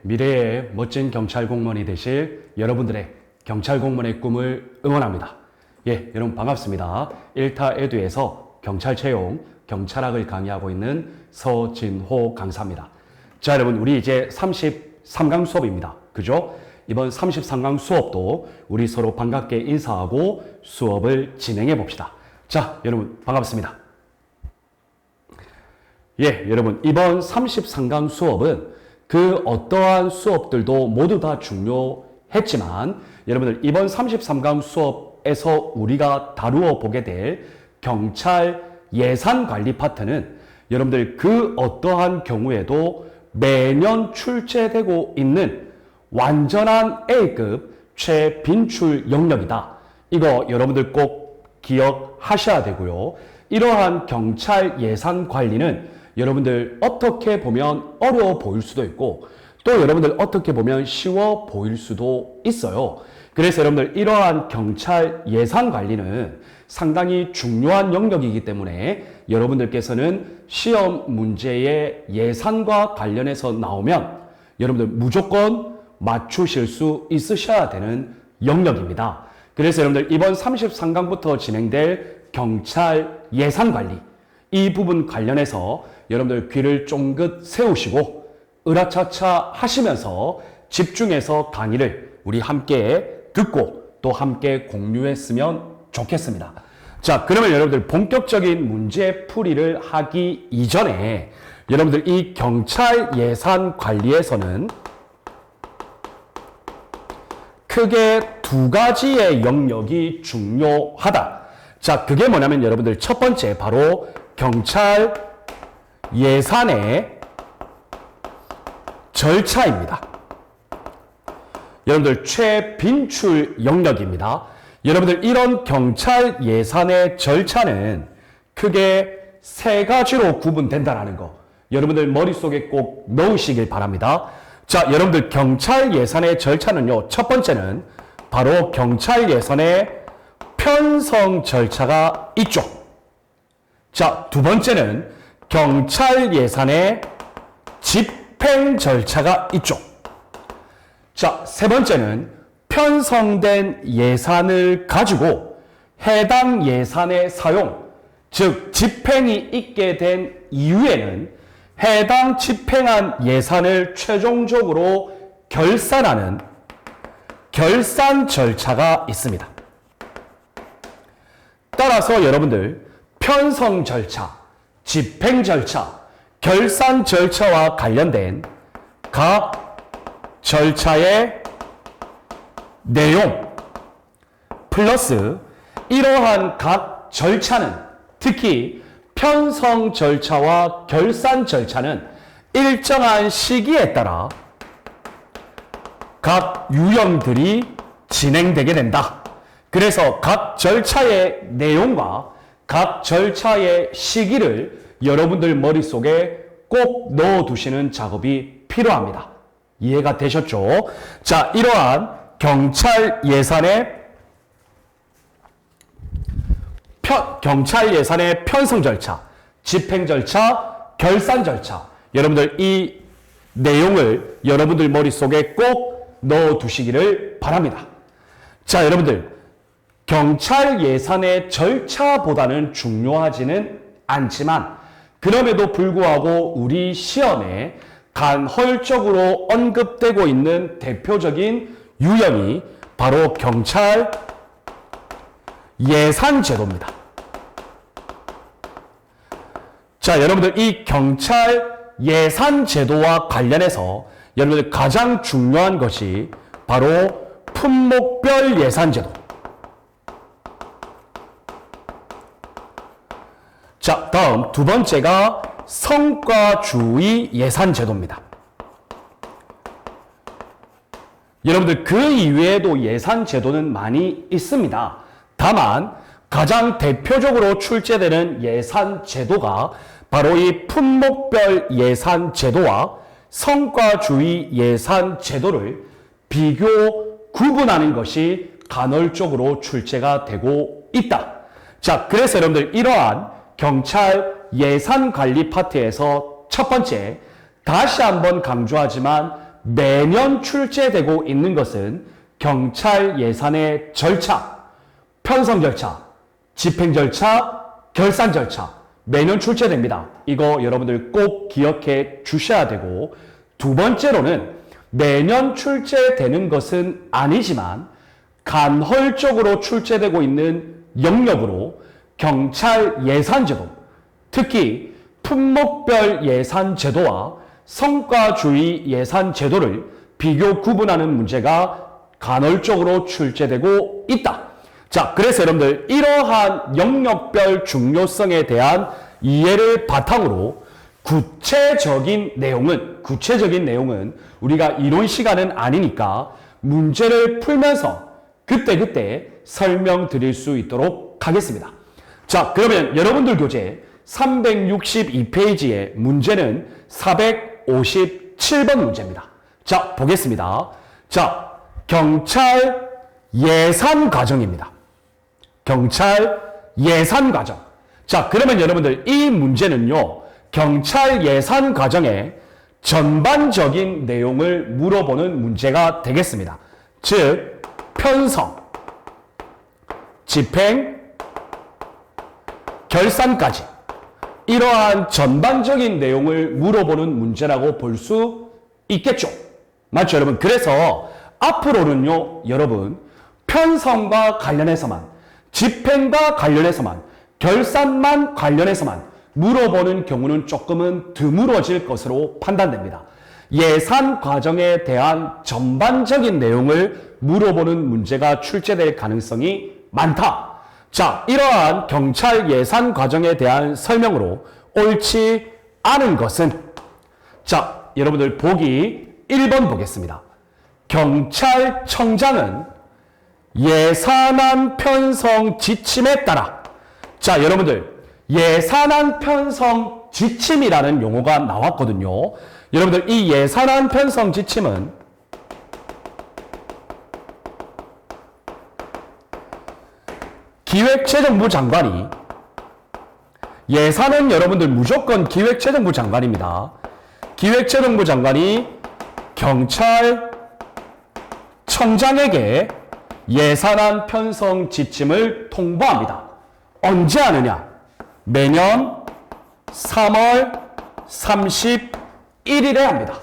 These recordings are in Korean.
미래의 멋진 경찰 공무원이 되실 여러분들의 경찰 공무원의 꿈을 응원합니다. 여러분 반갑습니다. 1타 에듀에서 경찰 채용, 경찰학을 강의하고 있는 서진호 강사입니다. 자, 여러분 우리 이제 33강 수업입니다. 그죠? 이번 33강 수업도 우리 서로 반갑게 인사하고 수업을 진행해 봅시다. 자, 여러분 반갑습니다. 여러분 이번 33강 수업은 그 어떠한 수업들도 모두 다 중요했지만 여러분들 이번 33강 수업에서 우리가 다루어 보게 될 경찰 예산관리 파트는 여러분들 그 어떠한 경우에도 매년 출제되고 있는 완전한 A급 최빈출 영역이다. 이거 여러분들 꼭 기억하셔야 되고요. 이러한 경찰 예산 관리는 여러분들 어떻게 보면 어려워 보일 수도 있고 또 여러분들 어떻게 보면 쉬워 보일 수도 있어요. 그래서 여러분들 이러한 경찰 예산 관리는 상당히 중요한 영역이기 때문에 여러분들께서는 시험 문제의 예산과 관련해서 나오면 여러분들 무조건 맞추실 수 있으셔야 되는 영역입니다. 그래서 여러분들 이번 33강부터 진행될 경찰 예산 관리 이 부분 관련해서 여러분들 귀를 쫑긋 세우시고 으라차차 하시면서 집중해서 강의를 우리 함께 듣고 또 함께 공유했으면 좋겠습니다. 자, 그러면 여러분들 본격적인 문제 풀이를 하기 이전에 여러분들 이 경찰 예산 관리에서는 크게 두 가지의 영역이 중요하다. 자, 그게 뭐냐면 여러분들 첫 번째 바로 경찰 예산의 절차입니다. 여러분들 최빈출 영역입니다. 여러분들 이런 경찰 예산의 절차는 크게 세 가지로 구분된다는 거 여러분들 머릿속에 꼭 넣으시길 바랍니다. 자, 여러분들 경찰 예산의 절차는요. 첫 번째는 바로 경찰 예산의 편성 절차가 있죠. 자, 두 번째는 경찰 예산의 집행 절차가 있죠. 자, 세 번째는 편성된 예산을 가지고 해당 예산의 사용, 즉 집행이 있게 된 이후에는 해당 집행한 예산을 최종적으로 결산하는 결산 절차가 있습니다. 따라서 여러분들 편성 절차, 집행 절차, 결산 절차와 관련된 각 절차의 내용 플러스 이러한 각 절차는 특히 편성 절차와 결산 절차는 일정한 시기에 따라 각 유형들이 진행되게 된다. 그래서 각 절차의 내용과 각 절차의 시기를 여러분들 머릿속에 꼭 넣어두시는 작업이 필요합니다. 이해가 되셨죠? 자, 이러한 경찰 예산의 편성 절차, 집행 절차, 결산 절차 여러분들 이 내용을 여러분들 머릿속에 꼭 넣어두시기를 바랍니다. 자, 여러분들 경찰 예산의 절차보다는 중요하지는 않지만 그럼에도 불구하고 우리 시험에 간헐적으로 언급되고 있는 대표적인 유형이 바로 경찰 예산 제도입니다. 자, 여러분들 이 경찰 예산 제도와 관련해서 여러분들 가장 중요한 것이 바로 품목별 예산 제도. 자, 다음 두 번째가 성과주의 예산 제도입니다. 여러분들 그 이외에도 예산 제도는 많이 있습니다. 다만 가장 대표적으로 출제되는 예산 제도가 바로 이 품목별 예산 제도와 성과주의 예산 제도를 비교 구분하는 것이 간헐적으로 출제가 되고 있다. 자, 그래서 여러분들 이러한 경찰 예산 관리 파트에서 첫 번째, 다시 한번 강조하지만 매년 출제되고 있는 것은 경찰 예산의 절차, 편성 절차, 집행 절차, 결산 절차 매년 출제됩니다. 이거 여러분들 꼭 기억해 주셔야 되고, 두 번째로는 매년 출제되는 것은 아니지만 간헐적으로 출제되고 있는 영역으로 경찰 예산제도, 특히 품목별 예산제도와 성과주의 예산제도를 비교 구분하는 문제가 간헐적으로 출제되고 있다. 자, 그래서 여러분들 이러한 영역별 중요성에 대한 이해를 바탕으로 구체적인 내용은 우리가 이론 시간은 아니니까 문제를 풀면서 그때그때 설명드릴 수 있도록 하겠습니다. 자, 그러면 여러분들 교재 362페이지의 문제는 457번 문제입니다. 자, 보겠습니다. 자, 경찰 예산 과정입니다. 경찰 예산 과정. 자, 그러면 여러분들 이 문제는요, 경찰 예산 과정의 전반적인 내용을 물어보는 문제가 되겠습니다. 즉, 편성, 집행, 결산까지 이러한 전반적인 내용을 물어보는 문제라고 볼 수 있겠죠. 맞죠, 여러분? 그래서 앞으로는요, 여러분, 편성과 관련해서만, 집행과 관련해서만, 결산만 관련해서만 물어보는 경우는 조금은 드물어질 것으로 판단됩니다. 예산 과정에 대한 전반적인 내용을 물어보는 문제가 출제될 가능성이 많다. 자, 이러한 경찰 예산 과정에 대한 설명으로 옳지 않은 것은, 자, 여러분들 보기 1번 보겠습니다. 경찰청장은 예산안 편성 지침에 따라, 자, 여러분들 예산안 편성 지침이라는 용어가 나왔거든요. 여러분들 이 예산안 편성 지침은 기획재정부 장관이, 예산은 여러분들 무조건 기획재정부 장관입니다. 기획재정부 장관이 경찰청장에게 예산안 편성 지침을 통보합니다. 언제 하느냐? 매년 3월 31일에 합니다.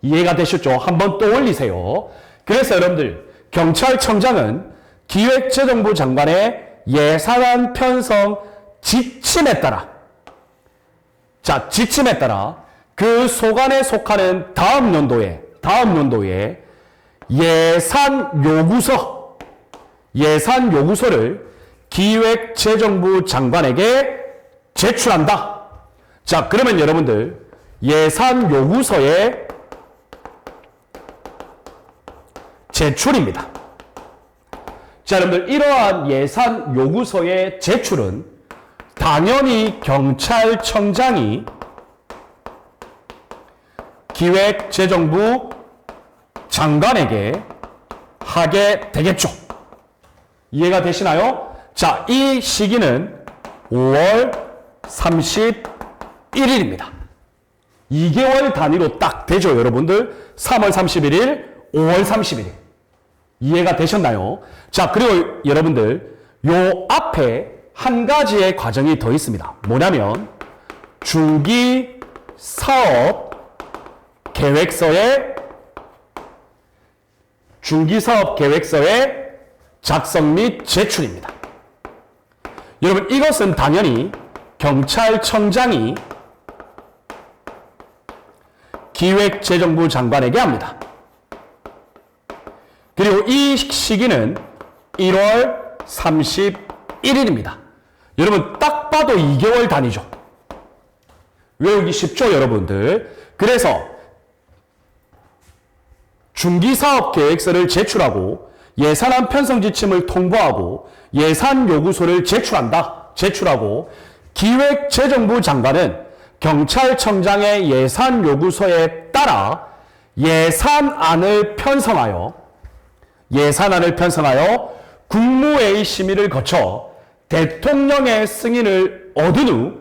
이해가 되셨죠? 한번 떠올리세요. 그래서 여러분들 경찰청장은 기획재정부 장관의 예산안 편성 지침에 따라, 자, 지침에 따라 그 소관에 속하는 다음 연도에 예산 요구서를 기획재정부 장관에게 제출한다. 자, 그러면 여러분들 예산 요구서의 제출입니다. 자, 여러분들 이러한 예산 요구서의 제출은 당연히 경찰청장이 기획재정부 장관에게 하게 되겠죠. 이해가 되시나요? 자, 이 시기는 5월 31일입니다. 2개월 단위로 딱 되죠, 여러분들. 3월 31일, 5월 31일. 이해가 되셨나요? 자, 그리고 여러분들 요 앞에 한 가지의 과정이 더 있습니다. 뭐냐면 중기 사업 계획서의 작성 및 제출입니다. 여러분, 이것은 당연히 경찰청장이 기획재정부 장관에게 합니다. 그리고 이 시기는 1월 31일입니다. 여러분, 딱 봐도 2개월 단위죠. 외우기 쉽죠, 여러분들? 그래서 중기사업계획서를 제출하고 예산안 편성 지침을 통보하고 예산 요구서를 제출하고 기획재정부 장관은 경찰청장의 예산 요구서에 따라 예산안을 편성하여 국무회의 심의를 거쳐 대통령의 승인을 얻은 후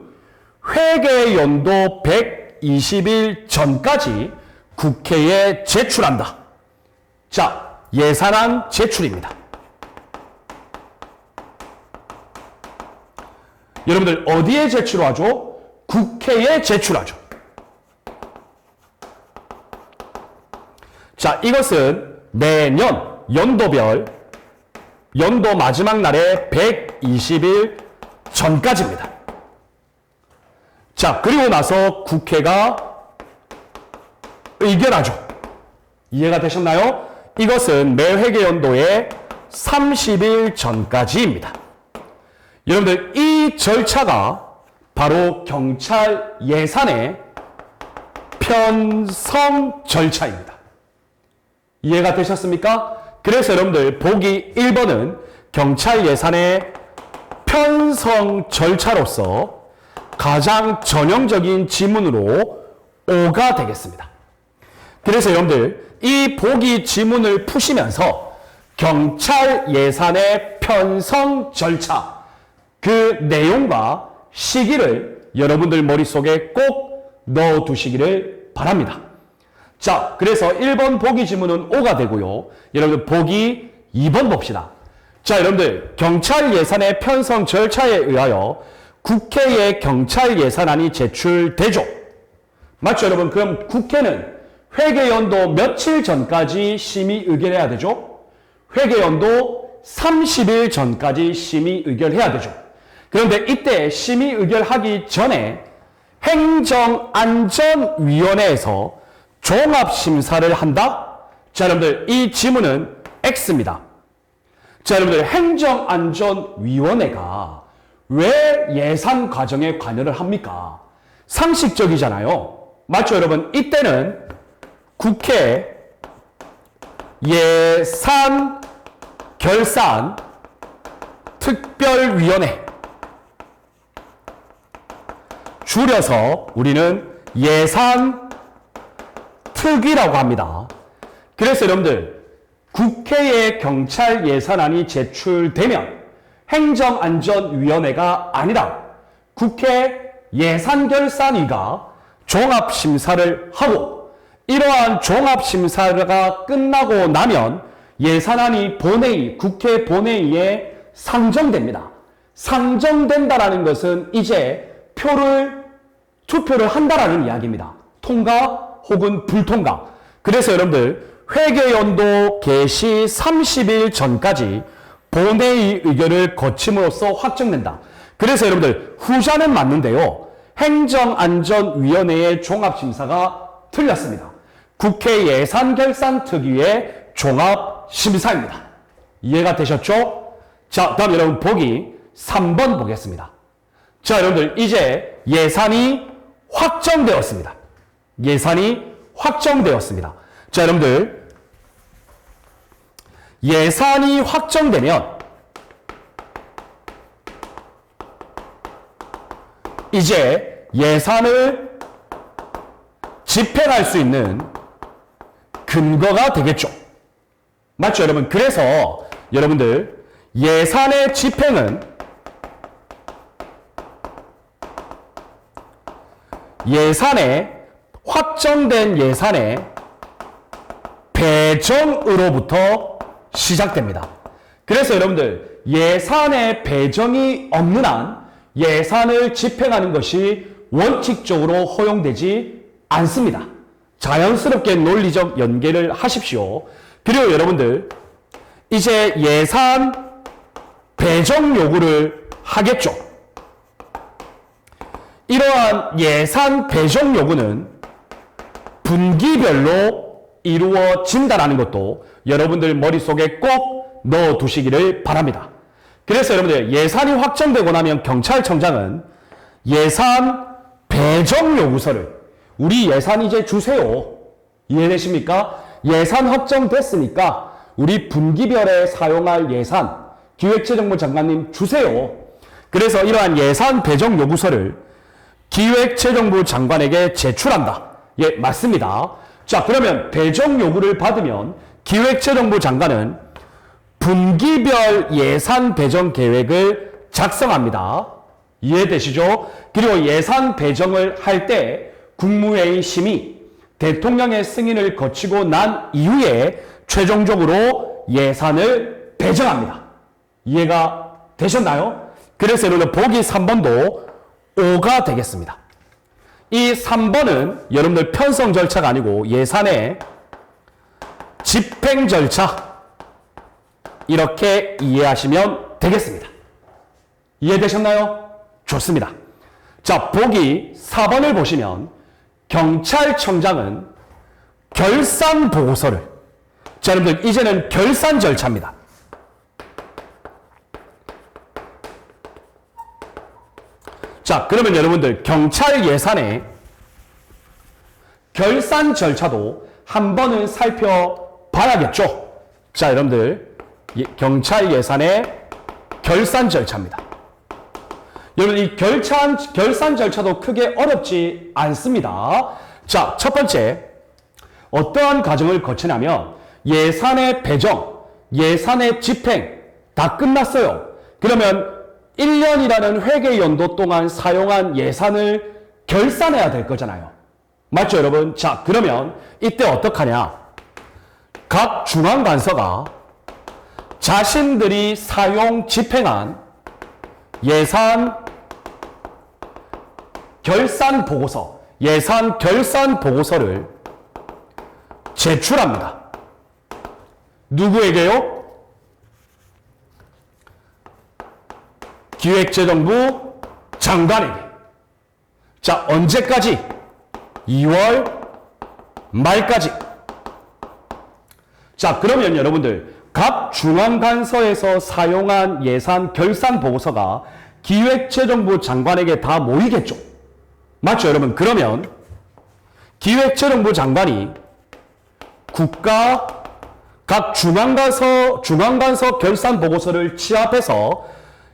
회계연도 120일 전까지 국회에 제출한다. 자, 예산안 제출입니다. 여러분들 어디에 제출하죠? 국회에 제출하죠. 자, 이것은 매년 연도별 연도 마지막 날에 120일 전까지입니다. 자, 그리고 나서 국회가 의결하죠. 이해가 되셨나요? 이것은 매 회계 연도의 30일 전까지입니다. 여러분들 이 절차가 바로 경찰 예산의 편성 절차입니다. 이해가 되셨습니까? 그래서 여러분들 보기 1번은 경찰 예산의 편성 절차로서 가장 전형적인 지문으로 5가 되겠습니다. 그래서 여러분들 이 보기 지문을 푸시면서 경찰 예산의 편성 절차 그 내용과 시기를 여러분들 머릿속에 꼭 넣어두시기를 바랍니다. 자, 그래서 1번 보기 지문은 5가 되고요. 여러분들 보기 2번 봅시다. 자, 여러분들 경찰 예산의 편성 절차에 의하여 국회에 경찰 예산안이 제출되죠. 맞죠, 여러분? 그럼 국회는 회계연도 며칠 전까지 심의 의결해야 되죠? 회계연도 30일 전까지 심의 의결해야 되죠. 그런데 이때 심의 의결하기 전에 행정안전위원회에서 종합심사를 한다? 자, 여러분들 이 지문은 X입니다. 자, 여러분들 행정안전위원회가 왜 예산 과정에 관여를 합니까? 상식적이잖아요. 맞죠, 여러분? 이때는 국회 예산 특별위원회 줄여서 우리는 예산특위라고 합니다. 그래서 여러분들 국회에 경찰 예산안이 제출되면 행정안전위원회가 아니라 국회 예산결산위가 종합심사를 하고 이러한 종합심사가 끝나고 나면 예산안이 본회의, 국회 본회의에 상정됩니다. 상정된다라는 것은 이제 투표를 한다라는 이야기입니다. 통과 혹은 불통과. 그래서 여러분들 회계연도 개시 30일 전까지 본회의 의결을 거침으로써 확정된다. 그래서 여러분들 후자는 맞는데요. 행정안전위원회의 종합심사가 틀렸습니다. 국회 예산결산특위의 종합심사입니다. 이해가 되셨죠? 자, 다음 여러분 보기 3번 보겠습니다. 자, 여러분들 이제 예산이 확정되었습니다. 예산이 확정되었습니다. 자, 여러분들 예산이 확정되면 이제 예산을 집행할 수 있는 근거가 되겠죠. 맞죠, 여러분? 그래서 여러분들 예산의 집행은 확정된 예산의 배정으로부터 시작됩니다. 그래서 여러분들 예산의 배정이 없는 한 예산을 집행하는 것이 원칙적으로 허용되지 않습니다. 자연스럽게 논리적 연계를 하십시오. 그리고 여러분들 이제 예산 배정 요구를 하겠죠. 이러한 예산 배정 요구는 분기별로 이루어진다는 것도 여러분들 머릿속에 꼭 넣어두시기를 바랍니다. 그래서 여러분들 예산이 확정되고 나면 경찰청장은 예산 배정 요구서를 우리 예산 이제 주세요. 이해되십니까? 예산 확정됐으니까 우리 분기별에 사용할 예산 기획재정부 장관님 주세요. 그래서 이러한 예산 배정 요구서를 기획재정부 장관에게 제출한다. 예, 맞습니다. 자, 그러면 배정 요구를 받으면 기획재정부 장관은 분기별 예산 배정 계획을 작성합니다. 이해되시죠? 그리고 예산 배정을 할 때 국무회의 심의, 대통령의 승인을 거치고 난 이후에 최종적으로 예산을 배정합니다. 이해가 되셨나요? 그래서 여러분 보기 3번도 5가 되겠습니다. 이 3번은 여러분들 편성 절차가 아니고 예산의 집행 절차, 이렇게 이해하시면 되겠습니다. 이해되셨나요? 좋습니다. 자, 보기 4번을 보시면 경찰청장은 결산 보고서를, 자, 여러분들 이제는 결산 절차입니다. 자, 그러면 여러분들 경찰 예산의 결산 절차도 한 번은 살펴봐야겠죠. 자, 여러분들 경찰 예산의 결산 절차입니다. 여러분 이 결산 절차도 크게 어렵지 않습니다. 자, 첫 번째 어떠한 과정을 거치냐면 예산의 배정, 예산의 집행 다 끝났어요. 그러면 1년이라는 회계 연도 동안 사용한 예산을 결산해야 될 거잖아요. 맞죠, 여러분? 자, 그러면 이때 어떡하냐? 각 중앙관서가 자신들이 사용 집행한 예산 결산 보고서, 예산 결산 보고서를 제출합니다. 누구에게요? 기획재정부 장관에게. 자, 언제까지? 2월 말까지. 자, 그러면 여러분들 각 중앙관서에서 사용한 예산 결산 보고서가 기획재정부 장관에게 다 모이겠죠. 맞죠, 여러분? 그러면 기획재정부 장관이 국가 각 중앙관서 결산 보고서를 취합해서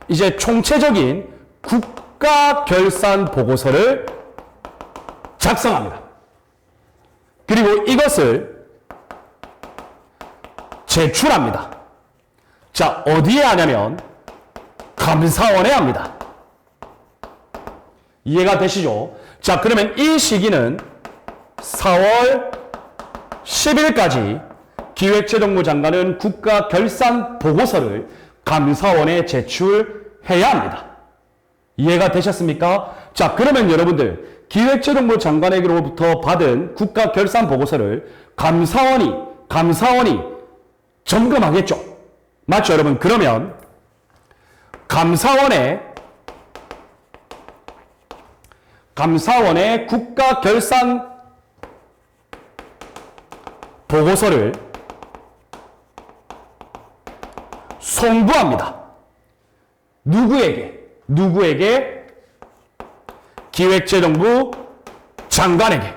이제 총체적인 국가 결산 보고서를 작성합니다. 그리고 이것을 제출합니다. 자, 어디에 하냐면 감사원에 합니다. 이해가 되시죠? 자, 그러면 이 시기는 4월 10일까지 기획재정부 장관은 국가 결산 보고서를 감사원에 제출해야 합니다. 이해가 되셨습니까? 자, 그러면 여러분들 기획재정부 장관에게로부터 받은 국가 결산 보고서를 감사원이 점검하겠죠. 맞죠, 여러분? 그러면 감사원의 국가 결산 보고서를 송부합니다. 누구에게? 기획재정부 장관에게.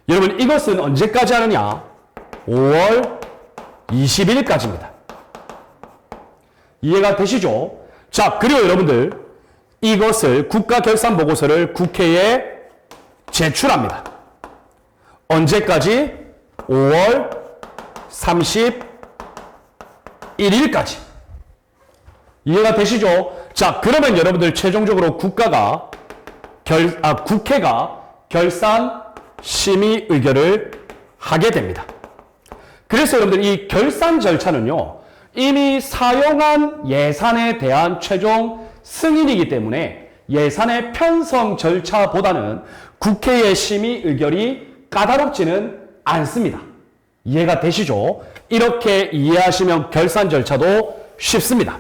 여러분 이것은 언제까지 하느냐? 5월 20일까지입니다. 이해가 되시죠? 자, 그리고 여러분들 이것을 국가결산보고서를 국회에 제출합니다. 언제까지? 5월 31일까지. 이해가 되시죠? 자, 그러면 여러분들 최종적으로 국회가 결산 심의 의결을 하게 됩니다. 그래서 여러분들 이 결산 절차는요, 이미 사용한 예산에 대한 최종 승인이기 때문에 예산의 편성 절차보다는 국회의 심의 의결이 까다롭지는 않습니다. 이해가 되시죠? 이렇게 이해하시면 결산 절차도 쉽습니다.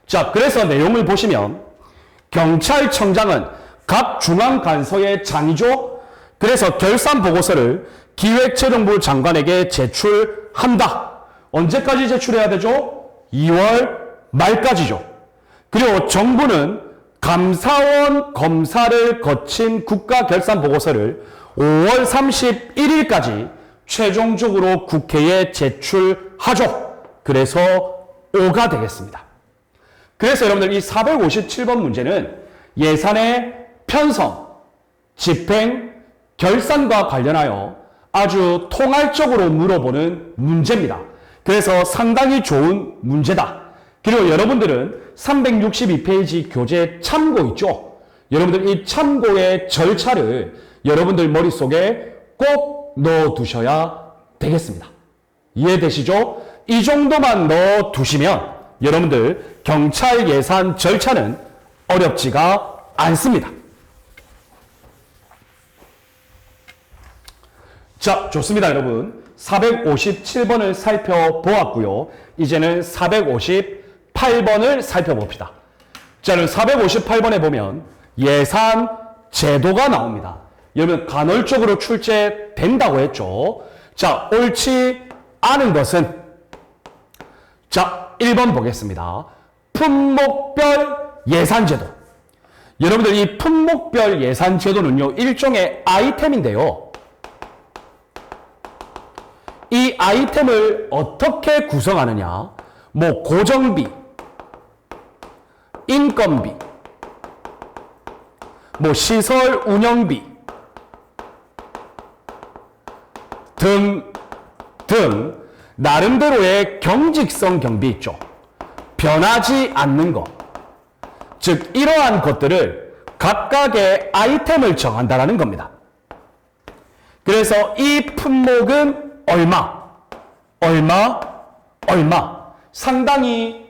자, 그래서 내용을 보시면 경찰청장은 각 중앙관서의 장이죠. 그래서 결산 보고서를 기획재정부 장관에게 제출한다. 언제까지 제출해야 되죠? 2월 말까지죠. 그리고 정부는 감사원 검사를 거친 국가결산보고서를 5월 31일까지 최종적으로 국회에 제출하죠. 그래서 5가 되겠습니다. 그래서 여러분들 이 457번 문제는 예산의 편성, 집행, 결산과 관련하여 아주 통할적으로 물어보는 문제입니다. 그래서 상당히 좋은 문제다. 그리고 여러분들은 362페이지 교재 참고 있죠? 여러분들 이 참고의 절차를 여러분들 머릿속에 꼭 넣어두셔야 되겠습니다. 이해되시죠? 이 정도만 넣어두시면 여러분들 경찰 예산 절차는 어렵지가 않습니다. 자, 좋습니다, 여러분. 457번을 살펴보았고요. 이제는 458번을 살펴봅시다. 자, 458번에 보면 예산 제도가 나옵니다. 여러분, 간헐적으로 출제된다고 했죠. 자, 옳지 않은 것은, 자, 1번 보겠습니다. 품목별 예산제도. 여러분들 이 품목별 예산제도는요, 일종의 아이템인데요. 이 아이템을 어떻게 구성하느냐? 뭐 고정비, 인건비, 뭐 시설 운영비 등 나름대로의 경직성 경비 있죠. 변하지 않는 것. 즉 이러한 것들을 각각의 아이템을 정한다라는 겁니다. 그래서 이 품목은 얼마. 상당히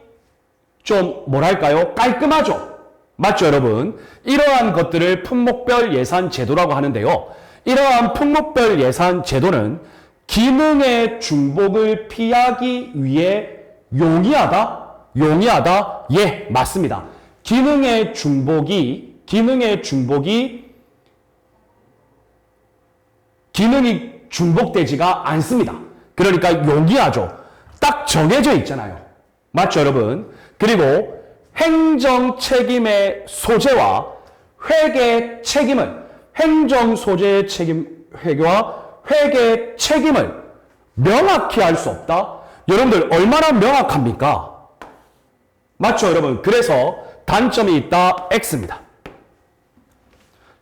좀 뭐랄까요? 깔끔하죠? 맞죠, 여러분? 이러한 것들을 품목별 예산 제도라고 하는데요. 이러한 품목별 예산 제도는 기능의 중복을 피하기 위해 용이하다? 예, 맞습니다. 기능이 중복되지가 않습니다. 그러니까 용이하죠. 딱 정해져 있잖아요. 맞죠, 여러분? 그리고 행정 책임의 소재와 회계 책임을, 행정 소재의 회계와 회계 책임을 명확히 할 수 없다? 여러분들 얼마나 명확합니까? 맞죠, 여러분? 그래서 단점이 있다, X입니다.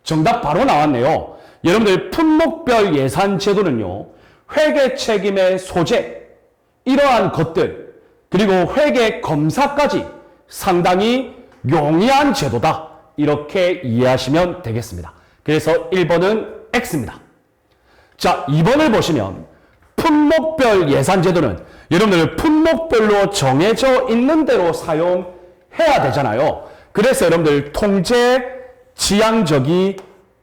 정답 바로 나왔네요. 여러분들 품목별 예산 제도는요, 회계 책임의 소재, 이러한 것들, 그리고 회계 검사까지 상당히 용이한 제도다. 이렇게 이해하시면 되겠습니다. 그래서 1번은 X입니다. 자, 2번을 보시면 품목별 예산 제도는 여러분들 품목별로 정해져 있는 대로 사용해야 되잖아요. 그래서 여러분들 통제 지향적이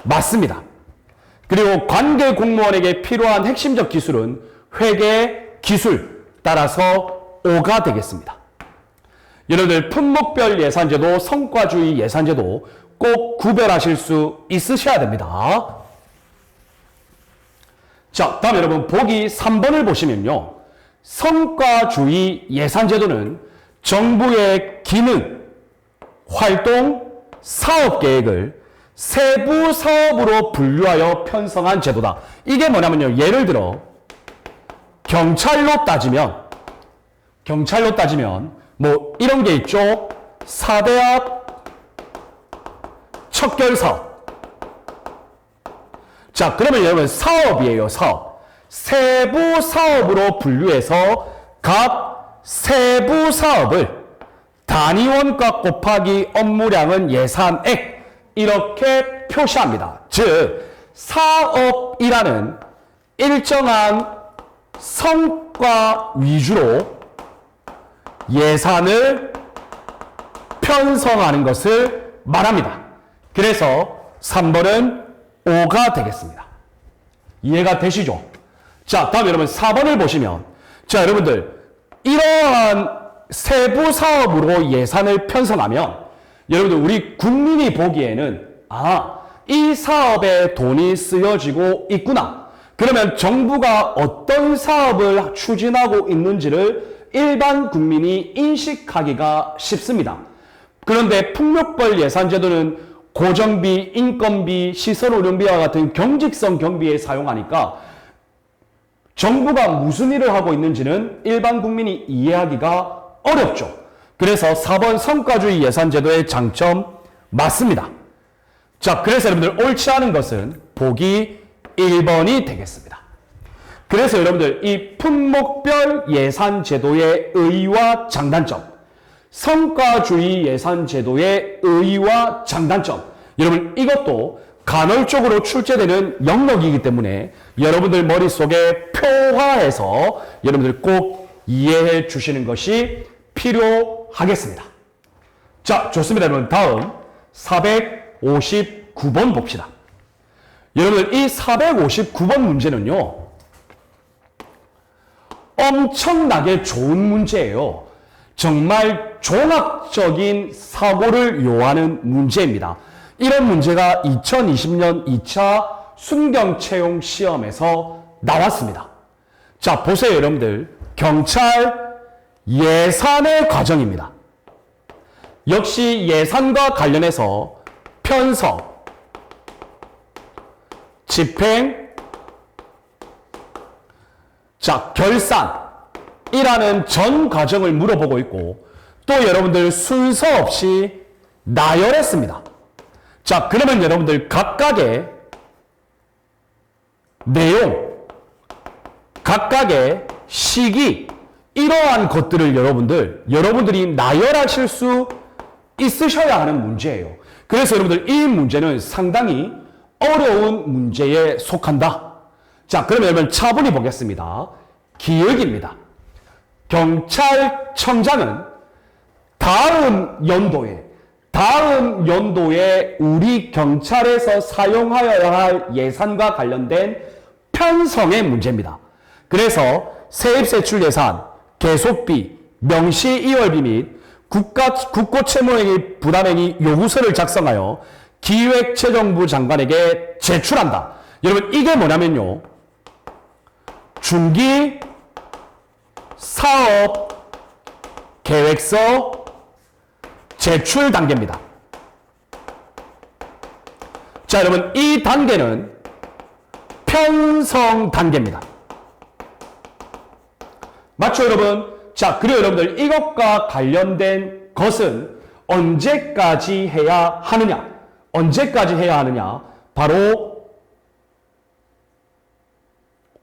맞습니다. 그리고 관계 공무원에게 필요한 핵심적 기술은 회계 기술, 따라서 5가 되겠습니다. 여러분들 품목별 예산제도, 성과주의 예산제도 꼭 구별하실 수 있으셔야 됩니다. 자, 다음 여러분 보기 3번을 보시면요. 성과주의 예산제도는 정부의 기능, 활동, 사업계획을 세부 사업으로 분류하여 편성한 제도다. 이게 뭐냐면요. 예를 들어 경찰로 따지면 뭐 이런 게 있죠. 4대학 척결사업. 자, 그러면 여러분 사업이에요. 사업. 세부 사업으로 분류해서 각 세부 사업을 단위원가 곱하기 업무량은 예산액 이렇게 표시합니다. 즉 사업이라는 일정한 성과 위주로 예산을 편성하는 것을 말합니다. 그래서 3번은 5가 되겠습니다. 이해가 되시죠? 자, 다음 여러분 4번을 보시면, 자, 여러분들 이러한 세부 사업으로 예산을 편성하면 여러분들 우리 국민이 보기에는 이 사업에 돈이 쓰여지고 있구나. 그러면 정부가 어떤 사업을 추진하고 있는지를 일반 국민이 인식하기가 쉽습니다. 그런데 풍력별 예산제도는 고정비, 인건비, 시설 운영비와 같은 경직성 경비에 사용하니까 정부가 무슨 일을 하고 있는지는 일반 국민이 이해하기가 어렵죠. 그래서 4번 성과주의 예산제도의 장점 맞습니다. 자, 그래서 여러분들 옳지 않은 것은 보기 1번이 되겠습니다. 그래서 여러분들 이 품목별 예산제도의 의의와 장단점, 성과주의 예산제도의 의의와 장단점, 여러분 이것도 간헐적으로 출제되는 영역이기 때문에 여러분들 머릿속에 표화해서 여러분들 꼭 이해해 주시는 것이 필요하겠습니다. 자, 좋습니다. 여러분, 다음 459번 봅시다. 여러분들 이 459번 문제는요, 엄청나게 좋은 문제예요. 정말 종합적인 사고를 요하는 문제입니다. 이런 문제가 2020년 2차 순경채용 시험에서 나왔습니다. 자, 보세요, 여러분들. 경찰 예산의 과정입니다. 역시 예산과 관련해서 편성, 집행, 자, 결산이라는 전 과정을 물어보고 있고, 또 여러분들 순서 없이 나열했습니다. 자, 그러면 여러분들 각각의 내용, 각각의 시기, 이러한 것들을 여러분들이 나열하실 수 있으셔야 하는 문제예요. 그래서 여러분들 이 문제는 상당히 어려운 문제에 속한다. 자, 그러면 여러분 차분히 보겠습니다. 기획입니다. 경찰청장은 다음 연도에 우리 경찰에서 사용하여야 할 예산과 관련된 편성의 문제입니다. 그래서 세입세출 예산, 계속비, 명시이월비 및 국고채무행위 부담행위 요구서를 작성하여 기획재정부 장관에게 제출한다. 여러분, 이게 뭐냐면요, 중기 사업 계획서 제출 단계입니다. 자, 여러분, 이 단계는 편성 단계입니다. 맞죠, 여러분? 자, 그리고 여러분들 이것과 관련된 것은 언제까지 해야 하느냐? 바로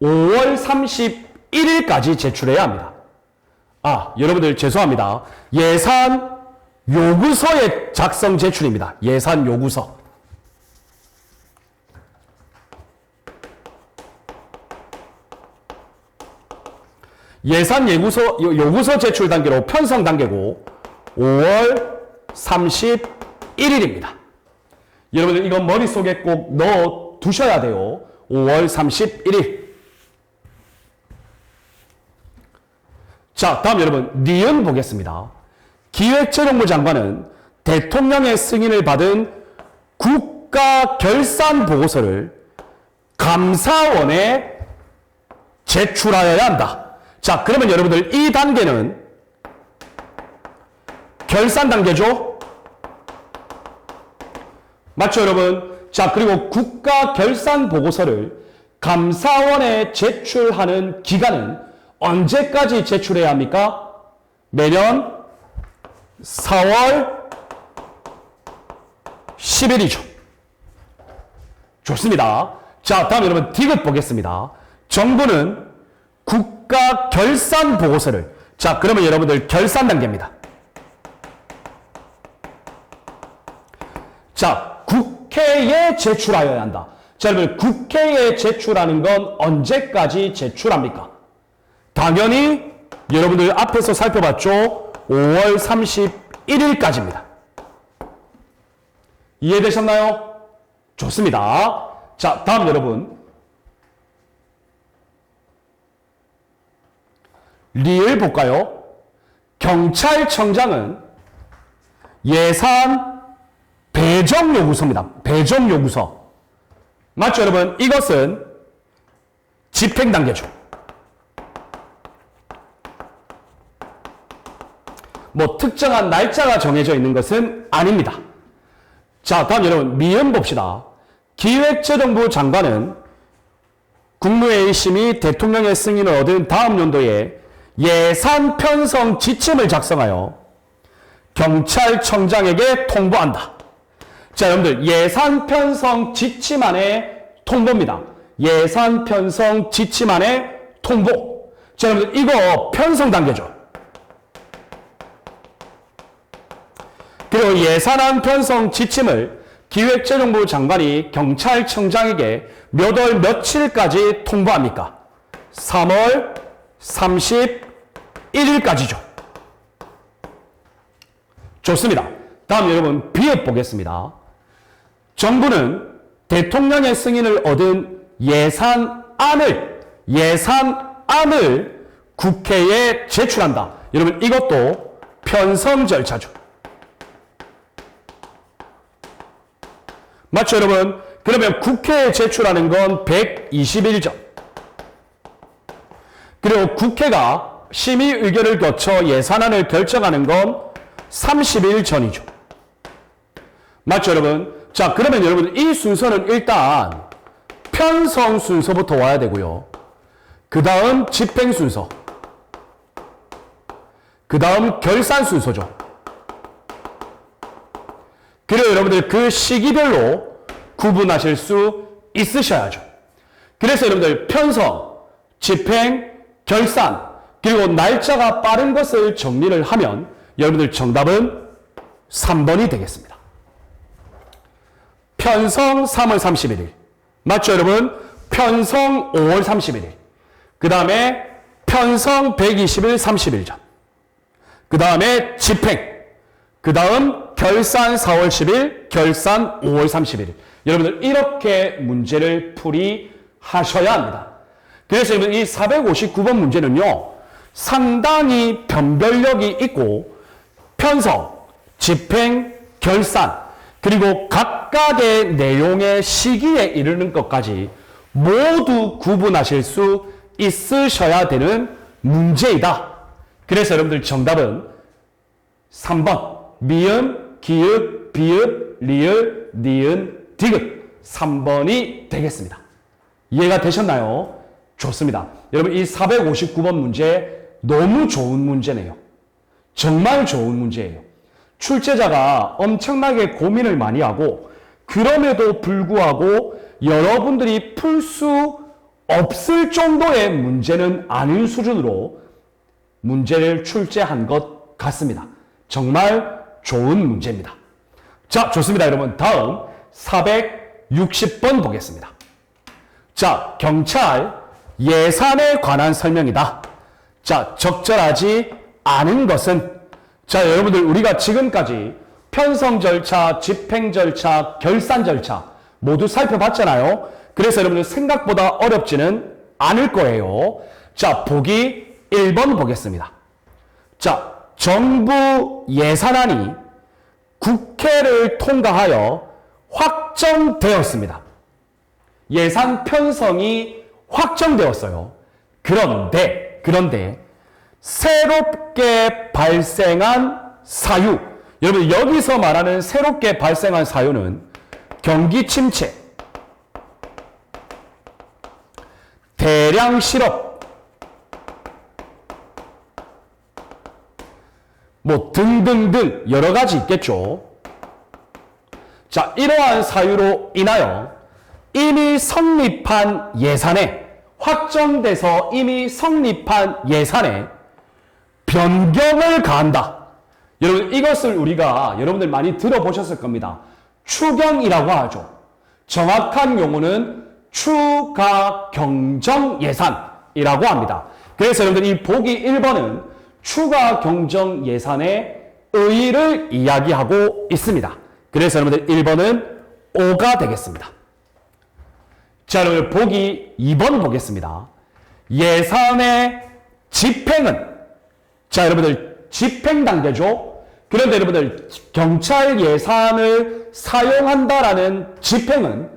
5월 31일까지 제출해야 합니다. 아, 여러분들 죄송합니다. 예산 요구서의 작성 제출입니다. 예산 요구서. 예산 요구서 제출 단계로 편성 단계고 5월 31일입니다. 여러분들 이건 머릿속에 꼭 넣어 두셔야 돼요. 5월 31일. 자, 다음 여러분 니은 보겠습니다. 기획재정부 장관은 대통령의 승인을 받은 국가결산보고서를 감사원에 제출하여야 한다. 자, 그러면 여러분들 이 단계는 결산 단계죠? 맞죠, 여러분? 자, 그리고 국가결산보고서를 감사원에 제출하는 기간은 언제까지 제출해야 합니까? 매년 4월 10일이죠. 좋습니다. 자, 다음 여러분 디귿 보겠습니다. 정부는 국가결산보고서를, 자, 그러면 여러분들 결산 단계입니다. 자, 국회에 제출하여야 한다. 자, 여러분 국회에 제출하는 건 언제까지 제출합니까? 당연히 여러분들 앞에서 살펴봤죠. 5월 31일까지입니다. 이해되셨나요? 좋습니다. 자, 다음 여러분 리을 볼까요? 경찰청장은 예산 배정 요구서입니다. 배정 요구서. 맞죠, 여러분? 이것은 집행 단계죠. 뭐 특정한 날짜가 정해져 있는 것은 아닙니다. 자, 다음 여러분 미음 봅시다. 기획재정부 장관은 국무회의 심의 대통령의 승인을 얻은 다음 연도에 예산 편성 지침을 작성하여 경찰청장에게 통보한다. 자, 여러분들 예산 편성 지침안의 통보입니다. 예산 편성 지침안의 통보. 자, 여러분들 이거 편성 단계죠. 그리고 예산안 편성 지침을 기획재정부 장관이 경찰청장에게 몇 월 며칠까지 통보합니까? 3월 31일까지죠. 좋습니다. 다음 여러분 비읍 보겠습니다. 정부는 대통령의 승인을 얻은 예산안을 국회에 제출한다. 여러분 이것도 편성 절차죠. 맞죠 여러분? 그러면 국회에 제출하는 건 120일 전. 그리고 국회가 심의 의결을 거쳐 예산안을 결정하는 건 30일 전이죠. 맞죠 여러분? 자 그러면 여러분 이 순서는 일단 편성 순서부터 와야 되고요. 그 다음 집행 순서. 그 다음 결산 순서죠. 그리고 여러분들 그 시기별로 구분하실 수 있으셔야죠. 그래서 여러분들 편성, 집행, 결산, 그리고 날짜가 빠른 것을 정리를 하면 여러분들 정답은 3번이 되겠습니다. 편성 3월 31일. 맞죠 여러분? 편성 5월 31일. 그 다음에 편성 120일 30일 전. 그 다음에 집행. 그 다음 결산 4월 10일, 결산 5월 31일. 여러분들 이렇게 문제를 풀이하셔야 합니다. 그래서 여러분 이 459번 문제는요. 상당히 변별력이 있고 편성, 집행, 결산 그리고 각각의 내용의 시기에 이르는 것까지 모두 구분하실 수 있으셔야 되는 문제이다. 그래서 여러분들 정답은 3번 미음, 기읍, 비읍, 리을, 니은, 디귿 3번이 되겠습니다. 이해가 되셨나요? 좋습니다. 여러분 이 459번 문제 너무 좋은 문제네요. 정말 좋은 문제예요. 출제자가 엄청나게 고민을 많이 하고 그럼에도 불구하고 여러분들이 풀 수 없을 정도의 문제는 아닌 수준으로 문제를 출제한 것 같습니다. 정말 좋은 문제입니다. 자, 좋습니다. 여러분 다음 460번 보겠습니다. 자, 경찰 예산에 관한 설명이다. 자, 적절하지 않은 것은 자, 여러분들 우리가 지금까지 편성 절차, 집행 절차, 결산 절차 모두 살펴봤잖아요. 그래서 여러분들 생각보다 어렵지는 않을 거예요. 자, 보기 1번 보겠습니다. 자, 정부 예산안이 국회를 통과하여 확정되었습니다. 예산 편성이 확정되었어요. 그런데 새롭게 발생한 사유. 여러분 여기서 말하는 새롭게 발생한 사유는 경기 침체, 대량 실업, 뭐 등등등 여러 가지 있겠죠. 자, 이러한 사유로 인하여 이미 성립한 예산에 확정돼서 이미 성립한 예산에 변경을 가한다. 여러분 이것을 우리가 여러분들 많이 들어보셨을 겁니다. 추경이라고 하죠. 정확한 용어는 추가 경정 예산이라고 합니다. 그래서 여러분들 이 보기 1번은 추가 경정 예산의 의의를 이야기하고 있습니다. 그래서 여러분들 1번은 O가 되겠습니다. 자, 여러분 보기 2번 보겠습니다. 예산의 집행은 자, 여러분들 집행 단계죠. 그런데 여러분들 경찰 예산을 사용한다라는 집행은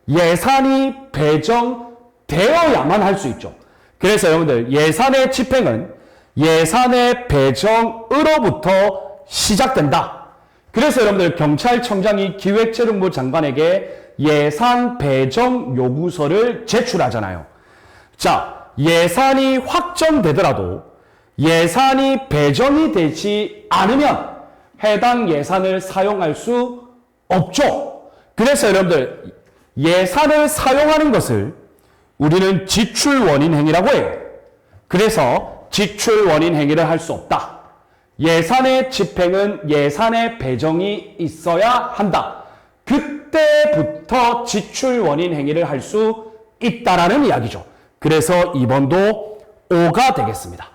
예산이 배정되어야만 할 수 있죠. 그래서 여러분들 예산의 집행은 예산의 배정으로부터 시작된다. 그래서 여러분들 경찰청장이 기획재정부 장관에게 예산 배정 요구서를 제출하잖아요. 자, 예산이 확정되더라도 예산이 배정이 되지 않으면 해당 예산을 사용할 수 없죠. 그래서 여러분들 예산을 사용하는 것을 우리는 지출 원인 행위라고 해요. 그래서 지출 원인 행위를 할 수 없다. 예산의 집행은 예산의 배정이 있어야 한다. 그때부터 지출 원인 행위를 할 수 있다라는 이야기죠. 그래서 2번도 O가 되겠습니다.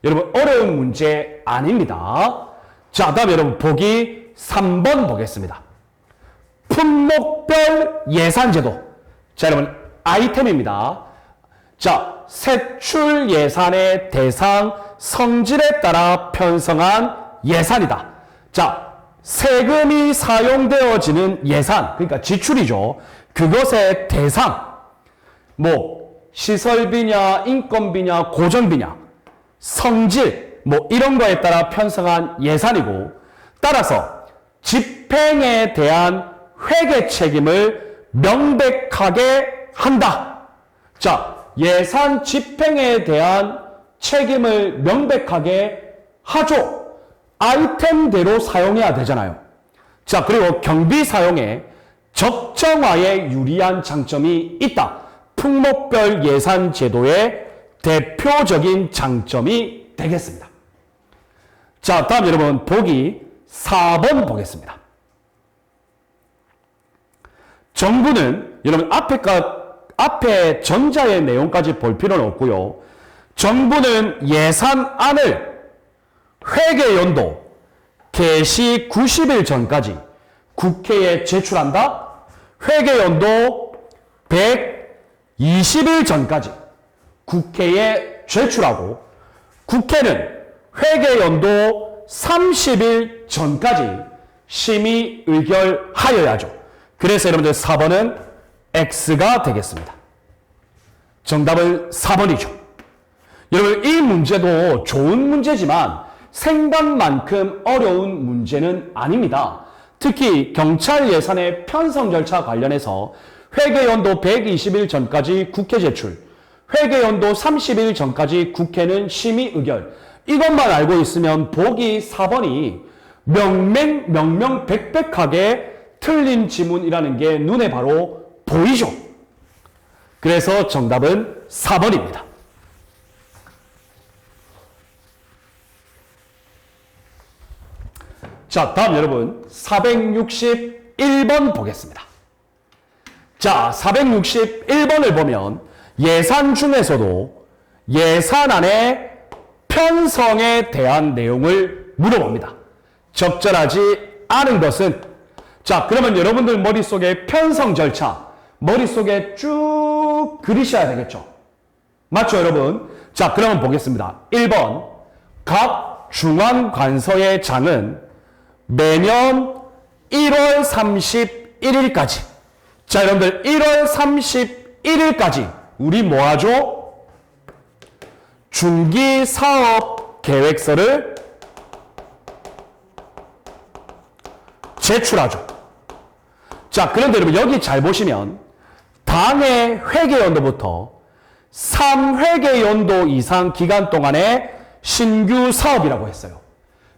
여러분 어려운 문제 아닙니다. 자, 다음 여러분 보기 3번 보겠습니다. 품목별 예산제도. 자, 여러분 아이템입니다. 자, 세출 예산의 대상 성질에 따라 편성한 예산이다. 자, 세금이 사용되어지는 예산, 그러니까 지출이죠. 그것의 대상, 뭐 시설비냐, 인건비냐, 고정비냐, 성질, 뭐 이런 거에 따라 편성한 예산이고, 따라서 집행에 대한 회계 책임을 명백하게 한다. 자, 예산 집행에 대한 책임을 명백하게 하죠. 아이템대로 사용해야 되잖아요. 자, 그리고 경비 사용에 적정화에 유리한 장점이 있다. 품목별 예산 제도의 대표적인 장점이 되겠습니다. 자, 다음 여러분 보기 4번 보겠습니다. 정부는 여러분 앞에 전자의 내용까지 볼 필요는 없고요. 정부는 예산안을 회계연도 개시 90일 전까지 국회에 제출한다. 회계연도 120일 전까지 국회에 제출하고, 국회는 회계연도 30일 전까지 심의 의결하여야죠. 그래서 여러분들 4번은 X가 되겠습니다. 정답은 4번이죠. 여러분 이 문제도 좋은 문제지만 생각만큼 어려운 문제는 아닙니다. 특히 경찰 예산의 편성 절차 관련해서 회계연도 120일 전까지 국회 제출, 회계연도 30일 전까지 국회는 심의 의결, 이것만 알고 있으면 보기 4번이 명명백백하게 틀린 지문이라는 게 눈에 바로 보이죠. 그래서 정답은 4번입니다. 자, 다음 여러분 461번 보겠습니다. 자, 461번을 보면 예산 중에서도 예산안의 편성에 대한 내용을 물어봅니다. 적절하지 않은 것은, 자, 그러면 여러분들 머릿속에 편성 절차 머릿속에 쭉 그리셔야 되겠죠. 맞죠, 여러분? 자, 그러면 보겠습니다. 1번, 각 중앙관서의 장은 매년 1월 31일까지. 자, 여러분들 1월 31일까지 우리 뭐 하죠? 중기 사업 계획서를 제출하죠. 자, 그런데 여러분 여기 잘 보시면 당해 회계연도부터 3회계연도 이상 기간 동안의 신규 사업이라고 했어요.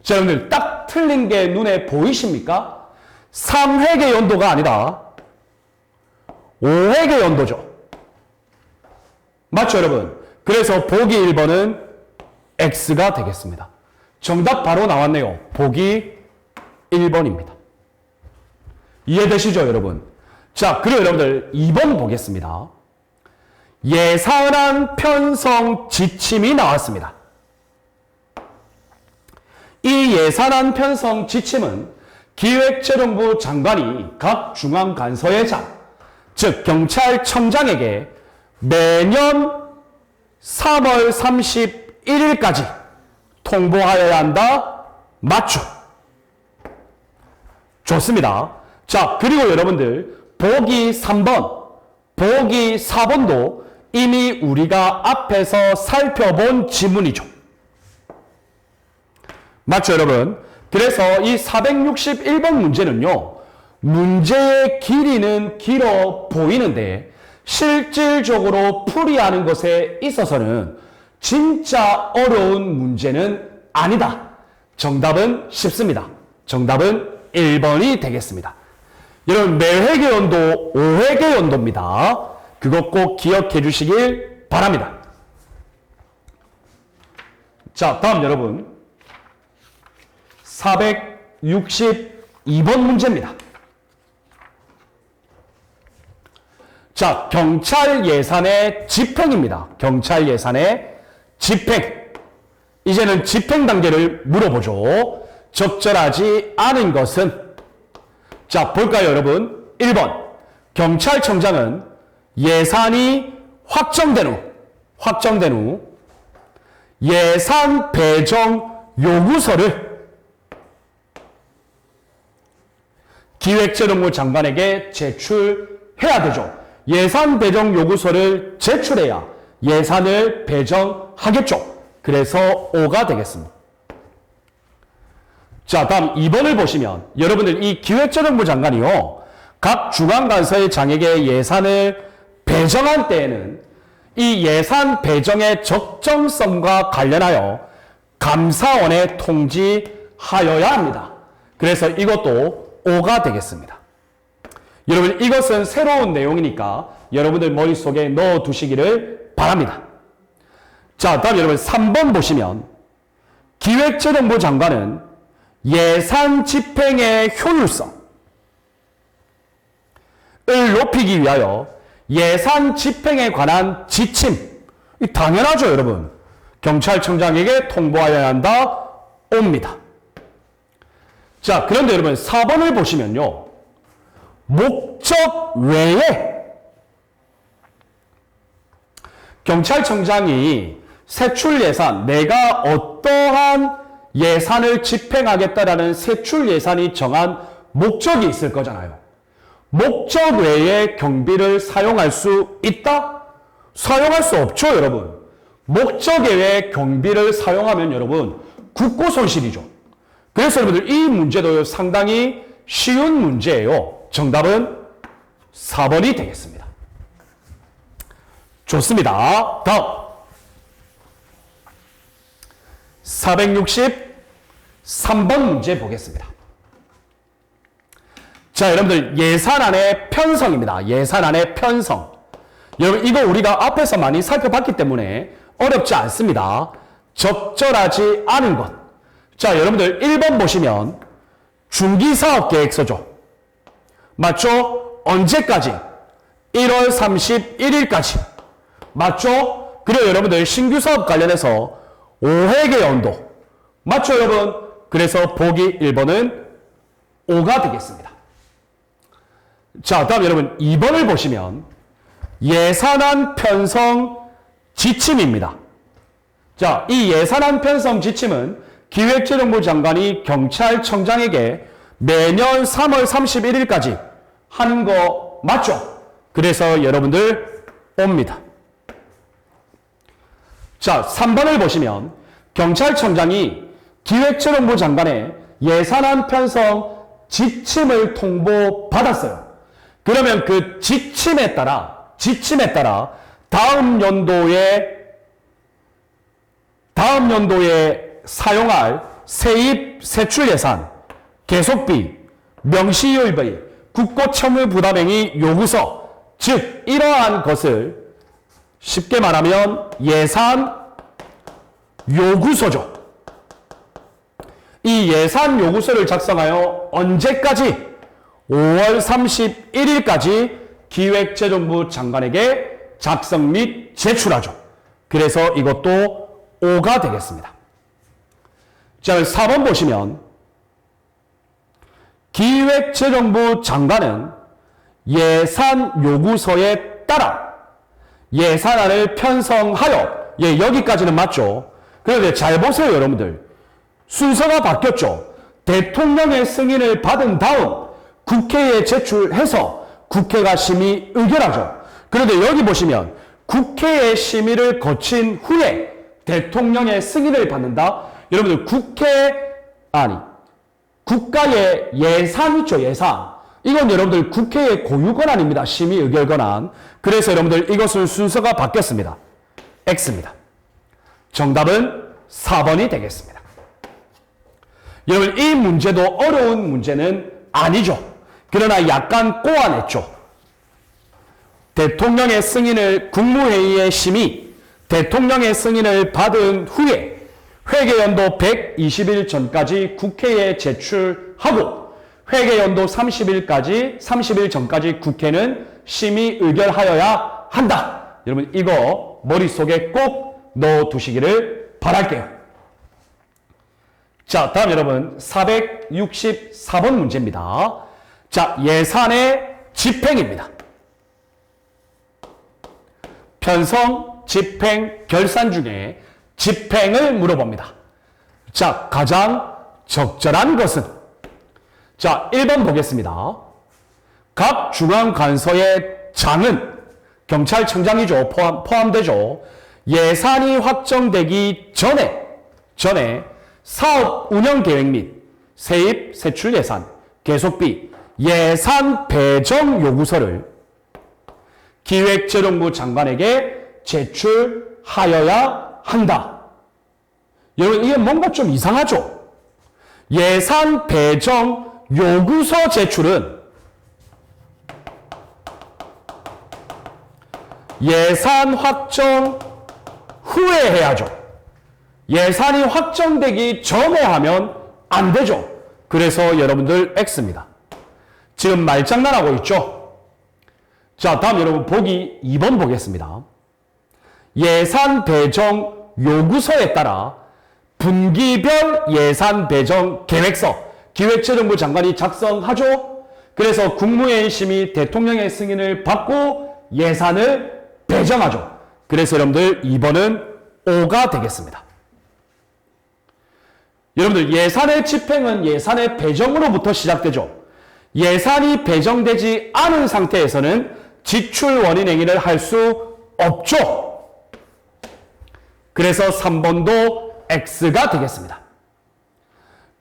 자, 여러분들 딱 틀린 게 눈에 보이십니까? 3회계연도가 아니라 5회계연도죠. 맞죠, 여러분? 그래서 보기 1번은 X가 되겠습니다. 정답 바로 나왔네요. 보기 1번입니다. 이해되시죠, 여러분? 자, 그리고 여러분들 2번 보겠습니다. 예산안 편성 지침이 나왔습니다. 이 예산안 편성 지침은 기획재정부 장관이 각 중앙관서의 장, 즉 경찰청장에게 매년 3월 31일까지 통보하여야 한다. 맞죠? 좋습니다. 자, 그리고 여러분들 보기 3번, 보기 4번도 이미 우리가 앞에서 살펴본 지문이죠. 맞죠, 여러분? 그래서 이 461번 문제는요, 문제의 길이는 길어 보이는데 실질적으로 풀이하는 것에 있어서는 진짜 어려운 문제는 아니다. 정답은 쉽습니다. 정답은 1번이 되겠습니다. 여러분, 매회계연도 5회계연도입니다. 그것 꼭 기억해 주시길 바랍니다. 자, 다음 여러분 462번 문제입니다. 자, 경찰 예산의 집행입니다. 경찰 예산의 집행. 이제는 집행 단계를 물어보죠. 적절하지 않은 것은? 자, 볼까요, 여러분? 1번. 경찰청장은 예산이 확정된 후 예산 배정 요구서를 기획재정부 장관에게 제출해야 되죠. 예산 배정 요구서를 제출해야 예산을 배정하겠죠. 그래서 5가 되겠습니다. 자, 다음 2번을 보시면 여러분들 이 기획재정부 장관이요. 각 중앙관서의 장에게 예산을 배정한 때에는 이 예산 배정의 적정성과 관련하여 감사원에 통지하여야 합니다. 그래서 이것도 5가 되겠습니다. 여러분 이것은 새로운 내용이니까 여러분들 머릿속에 넣어 두시기를 바랍니다. 자, 다음 여러분 3번 보시면 기획재정부 장관은 예산 집행의 효율성을 높이기 위하여 예산 집행에 관한 지침, 당연하죠 여러분. 경찰청장에게 통보하여야 한다, 옵니다. 자, 그런데 여러분 4번을 보시면요. 목적 외에 경찰청장이 세출 예산, 내가 어떠한 예산을 집행하겠다라는 세출 예산이 정한 목적이 있을 거잖아요. 목적 외에 경비를 사용할 수 있다? 사용할 수 없죠, 여러분. 목적 외에 경비를 사용하면 여러분, 국고 손실이죠. 그래서 여러분들 이 문제도 상당히 쉬운 문제예요. 정답은 4번이 되겠습니다. 좋습니다. 다음 463번 문제 보겠습니다. 자, 여러분들 예산안의 편성입니다. 예산안의 편성. 여러분 이거 우리가 앞에서 많이 살펴봤기 때문에 어렵지 않습니다. 적절하지 않은 것. 자, 여러분들 1번 보시면 중기사업계획서죠. 맞죠? 언제까지? 1월 31일까지. 맞죠? 그리고 여러분들 신규사업 관련해서 5회계 연도. 맞죠, 여러분? 그래서 보기 1번은 5가 되겠습니다. 자, 다음 여러분 2번을 보시면 예산안 편성 지침입니다. 자, 이 예산안 편성 지침은 기획재정부 장관이 경찰청장에게 매년 3월 31일까지 하는 거 맞죠? 그래서 여러분들 옵니다. 자, 3번을 보시면 경찰청장이 기획재정부 장관의 예산안 편성 지침을 통보받았어요. 그러면 그 지침에 따라 다음 연도에 사용할 세입 세출 예산, 계속비, 명시효율비, 국고채무 부담행위 요구서, 즉 이러한 것을 쉽게 말하면 예산 요구서죠. 이 예산 요구서를 작성하여 언제까지? 5월 31일까지 기획재정부 장관에게 작성 및 제출하죠. 그래서 이것도 5가 되겠습니다. 자, 4번 보시면 기획재정부 장관은 예산 요구서에 따라 예산안을 편성하여, 여기까지는 맞죠. 그런데 잘 보세요, 여러분들. 순서가 바뀌었죠. 대통령의 승인을 받은 다음 국회에 제출해서 국회가 심의 의결하죠. 그런데 여기 보시면 국회의 심의를 거친 후에 대통령의 승인을 받는다. 여러분들 국가의 예산 있죠, 예산. 이건 여러분들 국회의 고유 권한입니다. 심의 의결 권한. 그래서 여러분들 이것은 순서가 바뀌었습니다. X입니다. 정답은 4번이 되겠습니다. 여러분 이 문제도 어려운 문제는 아니죠. 그러나 약간 꼬아냈죠. 대통령의 승인을 국무회의의 심의, 대통령의 승인을 받은 후에 회계연도 120일 전까지 국회에 제출하고 회계연도 30일 전까지 국회는 심의 의결하여야 한다. 여러분 이거 머릿속에 꼭 넣어두시기를 바랄게요. 자, 다음 여러분 464번 문제입니다. 자, 예산의 집행입니다. 편성, 집행, 결산 중에 집행을 물어봅니다. 자, 가장 적절한 것은 자, 1번 보겠습니다. 각 중앙관서의 장은 경찰청장이죠. 포함되죠. 예산이 확정되기 전에 사업 운영 계획 및 세입, 세출 예산, 계속비, 예산 배정 요구서를 기획재정부 장관에게 제출하여야 한다. 여러분 이게 뭔가 좀 이상하죠? 예산 배정 요구서 제출은 예산 확정 후에 해야죠. 예산이 확정되기 전에 하면 안 되죠. 그래서 여러분들 X입니다. 지금 말장난하고 있죠? 자, 다음 여러분 보기 2번 보겠습니다. 예산 배정 요구서에 따라 분기별 예산 배정 계획서 기획재정부 장관이 작성하죠. 그래서 국무회의 심의 대통령의 승인을 받고 예산을 배정하죠. 그래서 여러분들 2번은 O가 되겠습니다. 여러분들 예산의 집행은 예산의 배정으로부터 시작되죠. 예산이 배정되지 않은 상태에서는 지출 원인 행위를 할 수 없죠. 그래서 3번도 X가 되겠습니다.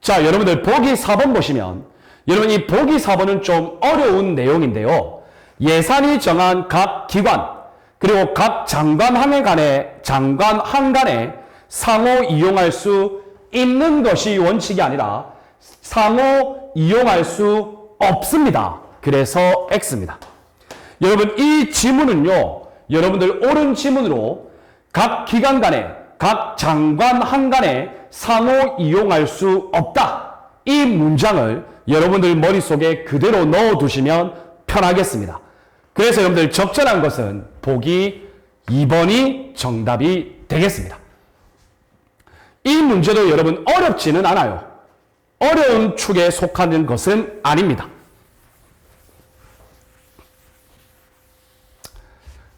자, 여러분들 보기 4번 보시면 여러분 이 보기 4번은 좀 어려운 내용인데요. 예산이 정한 각 기관 그리고 각 장관 간에 상호 이용할 수 있는 것이 원칙이 아니라 상호 이용할 수 없습니다. 그래서 X입니다. 여러분 이 지문은요. 여러분들 옳은 지문으로 각 기관 간에 각 장관 간에 상호 이용할 수 없다. 이 문장을 여러분들 머릿속에 그대로 넣어두시면 편하겠습니다. 그래서 여러분들 적절한 것은 보기 2번이 정답이 되겠습니다. 이 문제도 여러분 어렵지는 않아요. 어려운 축에 속하는 것은 아닙니다.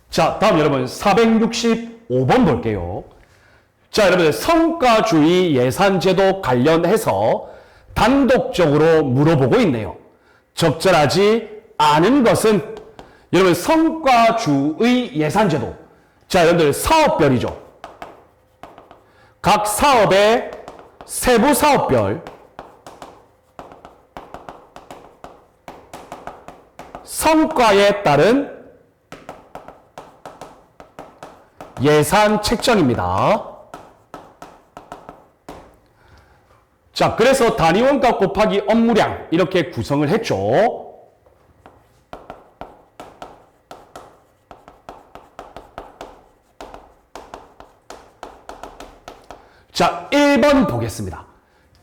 자, 다음 여러분 465번 볼게요. 자, 여러분 성과주의 예산제도 관련해서 단독적으로 물어보고 있네요. 적절하지 않은 것은 여러분 성과주의 예산제도. 자, 여러분들 사업별이죠. 각 사업의 세부 사업별 성과에 따른 예산 책정입니다. 자, 그래서 단위원가 곱하기 업무량 이렇게 구성을 했죠. 자, 1번 보겠습니다.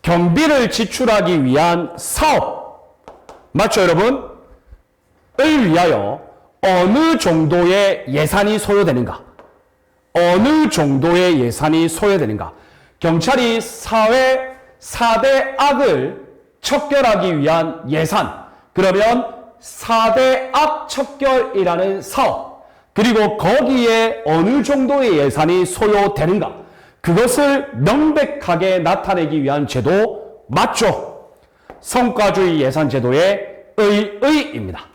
경비를 지출하기 위한 사업. 맞죠, 여러분? 을 위하여 어느 정도의 예산이 소요되는가? 어느 정도의 예산이 소요되는가? 경찰이 사회 4대 악을 척결하기 위한 예산. 그러면 4대 악 척결이라는 사업. 그리고 거기에 어느 정도의 예산이 소요되는가? 그것을 명백하게 나타내기 위한 제도 맞죠? 성과주의 예산제도의 의입니다.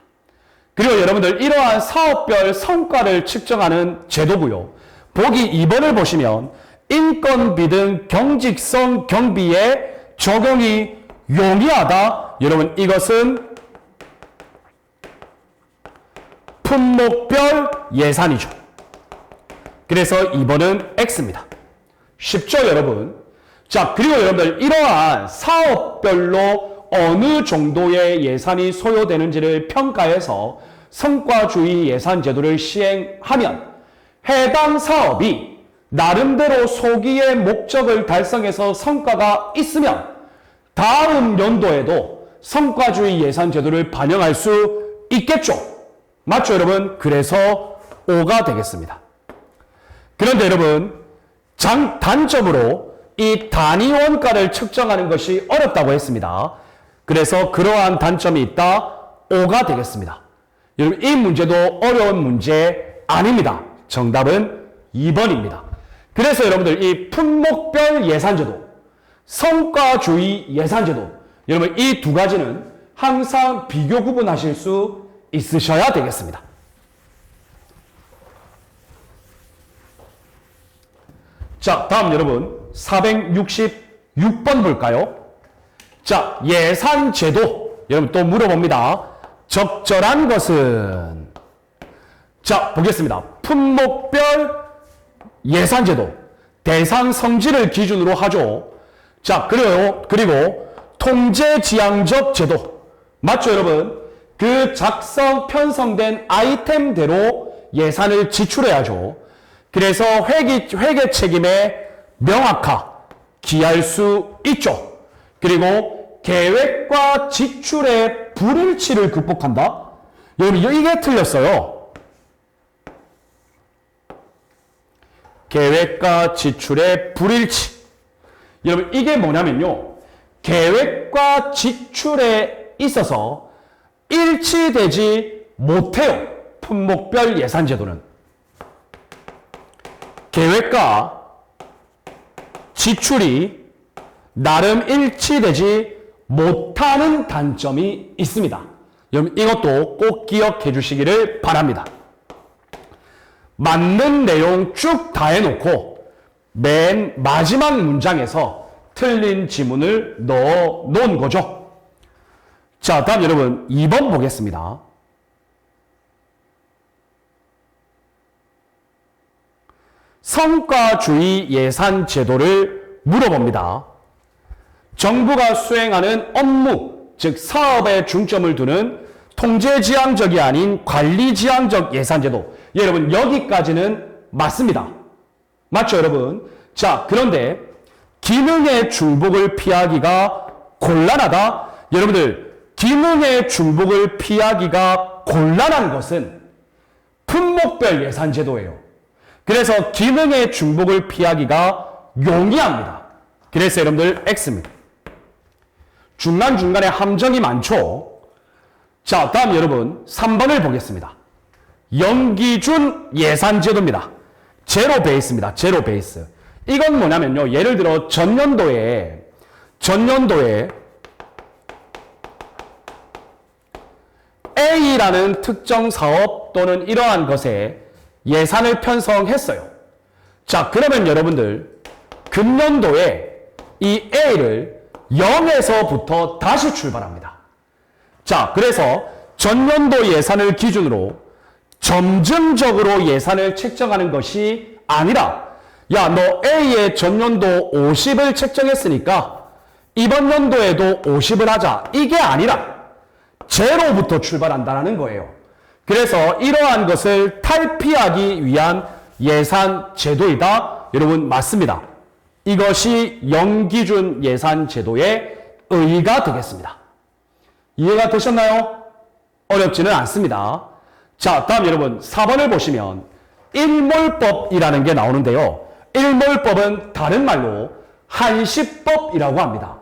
그리고 여러분들 이러한 사업별 성과를 측정하는 제도고요. 보기 2번을 보시면 인건비 등 경직성 경비에 적용이 용이하다. 여러분 이것은 품목별 예산이죠. 그래서 2번은 X입니다. 쉽죠, 여러분? 자, 그리고 여러분들 이러한 사업별로 어느 정도의 예산이 소요되는지를 평가해서 성과주의 예산제도를 시행하면 해당 사업이 나름대로 소기의 목적을 달성해서 성과가 있으면 다음 연도에도 성과주의 예산제도를 반영할 수 있겠죠. 맞죠, 여러분? 그래서 5가 되겠습니다. 그런데 여러분, 단점으로 이 단위 원가를 측정하는 것이 어렵다고 했습니다. 그래서 그러한 단점이 있다. 5가 되겠습니다. 여러분, 이 문제도 어려운 문제 아닙니다. 정답은 2번입니다. 그래서 여러분들 이 품목별 예산제도, 성과주의 예산제도, 여러분 이 두 가지는 항상 비교 구분하실 수 있으셔야 되겠습니다. 자, 다음 여러분 466번 볼까요? 자, 예산제도. 여러분 또 물어봅니다. 적절한 것은? 자, 보겠습니다. 품목별 예산제도. 대상 성질을 기준으로 하죠. 자, 그리고 통제지향적 제도. 맞죠, 여러분? 그 편성된 아이템대로 예산을 지출해야죠. 그래서 회계 책임의 명확화, 기할 수 있죠. 그리고 계획과 지출의 불일치를 극복한다. 여러분, 이게 틀렸어요. 계획과 지출의 불일치. 여러분, 이게 뭐냐면요. 계획과 지출에 있어서 일치되지 못해요. 품목별 예산제도는. 계획과 지출이 나름 일치되지 못하는 단점이 있습니다. 여러분, 이것도 꼭 기억해 주시기를 바랍니다. 맞는 내용 쭉 다 해놓고 맨 마지막 문장에서 틀린 지문을 넣어 놓은 거죠. 자, 다음 여러분 2번 보겠습니다. 성과주의 예산 제도를 물어봅니다. 정부가 수행하는 업무, 즉 사업에 중점을 두는 통제지향적이 아닌 관리지향적 예산제도. 여러분, 여기까지는 맞습니다. 맞죠, 여러분? 자, 그런데 기능의 중복을 피하기가 곤란하다. 여러분들, 기능의 중복을 피하기가 곤란한 것은 품목별 예산제도예요. 그래서 기능의 중복을 피하기가 용이합니다. 그래서 여러분들 X입니다. 중간중간에 함정이 많죠. 자, 다음 여러분 3번을 보겠습니다. 연기준 예산제도입니다. 제로 베이스입니다. 제로 베이스. 이건 뭐냐면요. 예를 들어 전년도에 A라는 특정 사업 또는 이러한 것에 예산을 편성했어요. 자, 그러면 여러분들 금년도에 이 A를 0에서부터 다시 출발합니다. 자, 그래서 전년도 예산을 기준으로 점진적으로 예산을 책정하는 것이 아니라, 야, 너 A의 전년도 50을 책정했으니까 이번 연도에도 50을 하자. 이게 아니라 제로부터 출발한다는 거예요. 그래서 이러한 것을 탈피하기 위한 예산 제도이다. 여러분, 맞습니다. 이것이 연기준 예산 제도의 의의가 되겠습니다. 이해가 되셨나요? 어렵지는 않습니다. 자, 다음 여러분 4번을 보시면 일몰법이라는 게 나오는데요. 일몰법은 다른 말로 한시법이라고 합니다.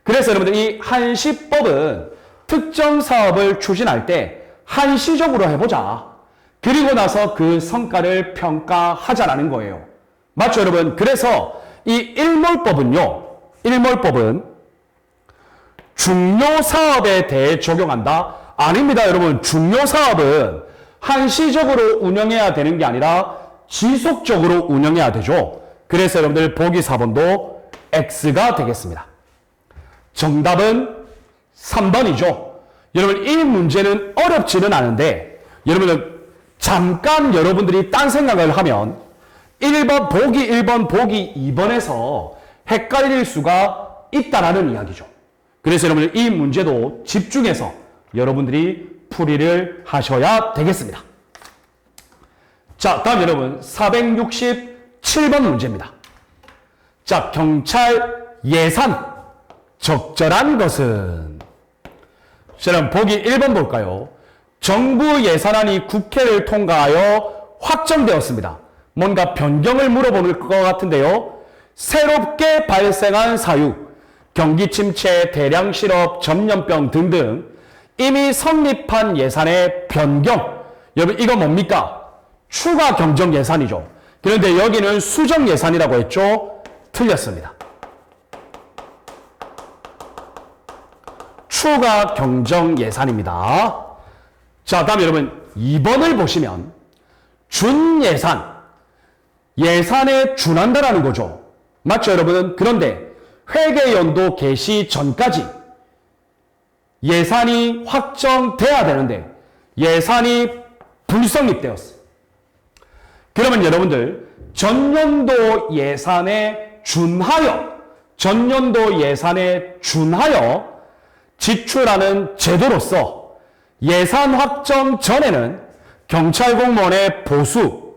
그래서 여러분들 이 한시법은 특정 사업을 추진할 때 한시적으로 해보자. 그리고 나서 그 성과를 평가하자라는 거예요. 맞죠, 여러분? 그래서 이 일몰법은 중요 사업에 대해 적용한다? 아닙니다, 여러분. 중요 사업은 한시적으로 운영해야 되는 게 아니라 지속적으로 운영해야 되죠. 그래서 여러분들 보기 4번도 X가 되겠습니다. 정답은 3번이죠. 여러분, 이 문제는 어렵지는 않은데 여러분은 잠깐 여러분들이 딴 생각을 하면 1번, 보기 1번, 보기 2번에서 헷갈릴 수가 있다라는 이야기죠. 그래서 여러분들 이 문제도 집중해서 여러분들이 풀이를 하셔야 되겠습니다. 자, 다음 여러분 467번 문제입니다. 자, 경찰 예산 적절한 것은? 자, 그럼 보기 1번 볼까요? 정부 예산안이 국회를 통과하여 확정되었습니다. 뭔가 변경을 물어볼 것 같은데요. 새롭게 발생한 사유, 경기 침체, 대량 실업, 전염병 등등 이미 성립한 예산의 변경. 여러분 이거 뭡니까? 추가 경정 예산이죠. 그런데 여기는 수정 예산이라고 했죠? 틀렸습니다. 추가 경정 예산입니다. 자, 다음 여러분 2번을 보시면 준예산, 예산에 준한다라는 거죠. 맞죠 여러분? 그런데 회계연도 개시 전까지 예산이 확정돼야 되는데 예산이 불성립되었어요. 그러면 여러분들 전년도 예산에 준하여 지출하는 제도로서 예산 확정 전에는 경찰 공무원의 보수,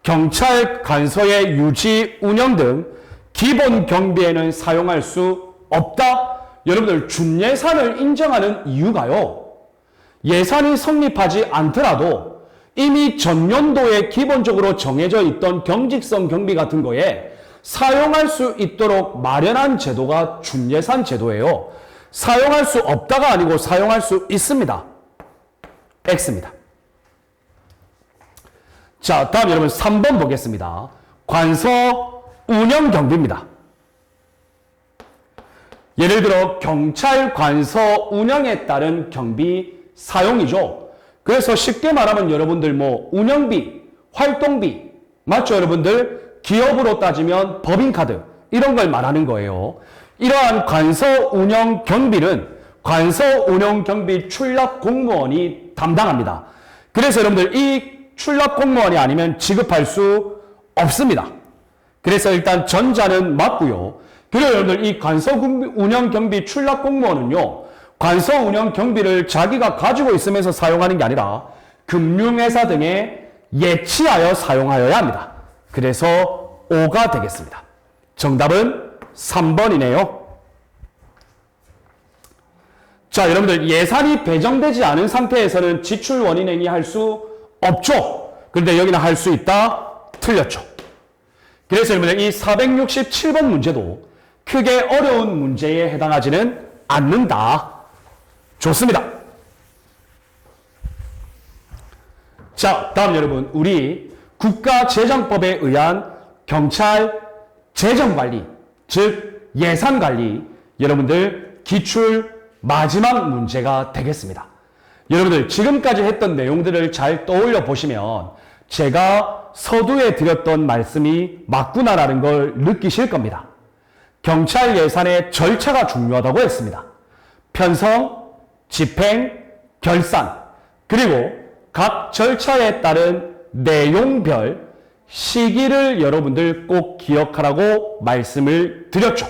경찰 관서의 유지, 운영 등 기본 경비에는 사용할 수 없다. 여러분들 준예산을 인정하는 이유가요. 예산이 성립하지 않더라도 이미 전년도에 기본적으로 정해져 있던 경직성 경비 같은 거에 사용할 수 있도록 마련한 제도가 준예산 제도예요. 사용할 수 없다가 아니고 사용할 수 있습니다. X입니다. 자, 다음 여러분 3번 보겠습니다. 관서 운영 경비입니다. 예를 들어 경찰 관서 운영에 따른 경비 사용이죠. 그래서 쉽게 말하면 여러분들 뭐 운영비, 활동비, 맞죠 여러분들? 기업으로 따지면 법인카드 이런 걸 말하는 거예요. 이러한 관서 운영 경비는 관서 운영 경비 출납 공무원이 담당합니다. 그래서 여러분들 이 출납 공무원이 아니면 지급할 수 없습니다. 그래서 일단 전자는 맞고요. 그리고 여러분들 이 관서 운영 경비 출납 공무원은요. 관서 운영 경비를 자기가 가지고 있으면서 사용하는 게 아니라 금융회사 등에 예치하여 사용하여야 합니다. 그래서 5가 되겠습니다. 정답은 3번이네요. 자, 여러분들 예산이 배정되지 않은 상태에서는 지출 원인 행위 할 수 없죠. 그런데 여기는 할 수 있다. 틀렸죠. 그래서 여러분들 이 467번 문제도 크게 어려운 문제에 해당하지는 않는다. 좋습니다. 자, 다음 여러분 우리 국가재정법에 의한 경찰 재정관리, 즉 예산관리 여러분들 기출 마지막 문제가 되겠습니다. 여러분들 지금까지 했던 내용들을 잘 떠올려 보시면 제가 서두에 드렸던 말씀이 맞구나라는 걸 느끼실 겁니다. 경찰 예산의 절차가 중요하다고 했습니다. 편성, 집행, 결산, 그리고 각 절차에 따른 내용별 시기를 여러분들 꼭 기억하라고 말씀을 드렸죠.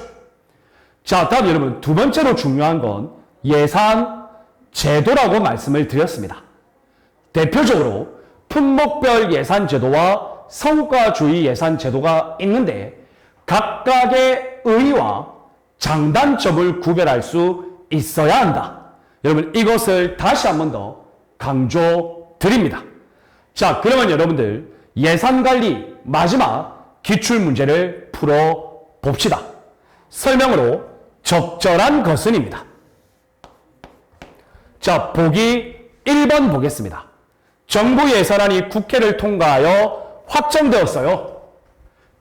자, 다음 여러분 두 번째로 중요한 건 예산 제도라고 말씀을 드렸습니다. 대표적으로 품목별 예산 제도와 성과주의 예산 제도가 있는데 각각의 의의와 장단점을 구별할 수 있어야 한다. 여러분 이것을 다시 한 번 더 강조드립니다. 자, 그러면 여러분들 예산관리 마지막 기출문제를 풀어봅시다. 설명으로 적절한 것은입니다. 자, 보기 1번 보겠습니다. 정부 예산안이 국회를 통과하여 확정되었어요.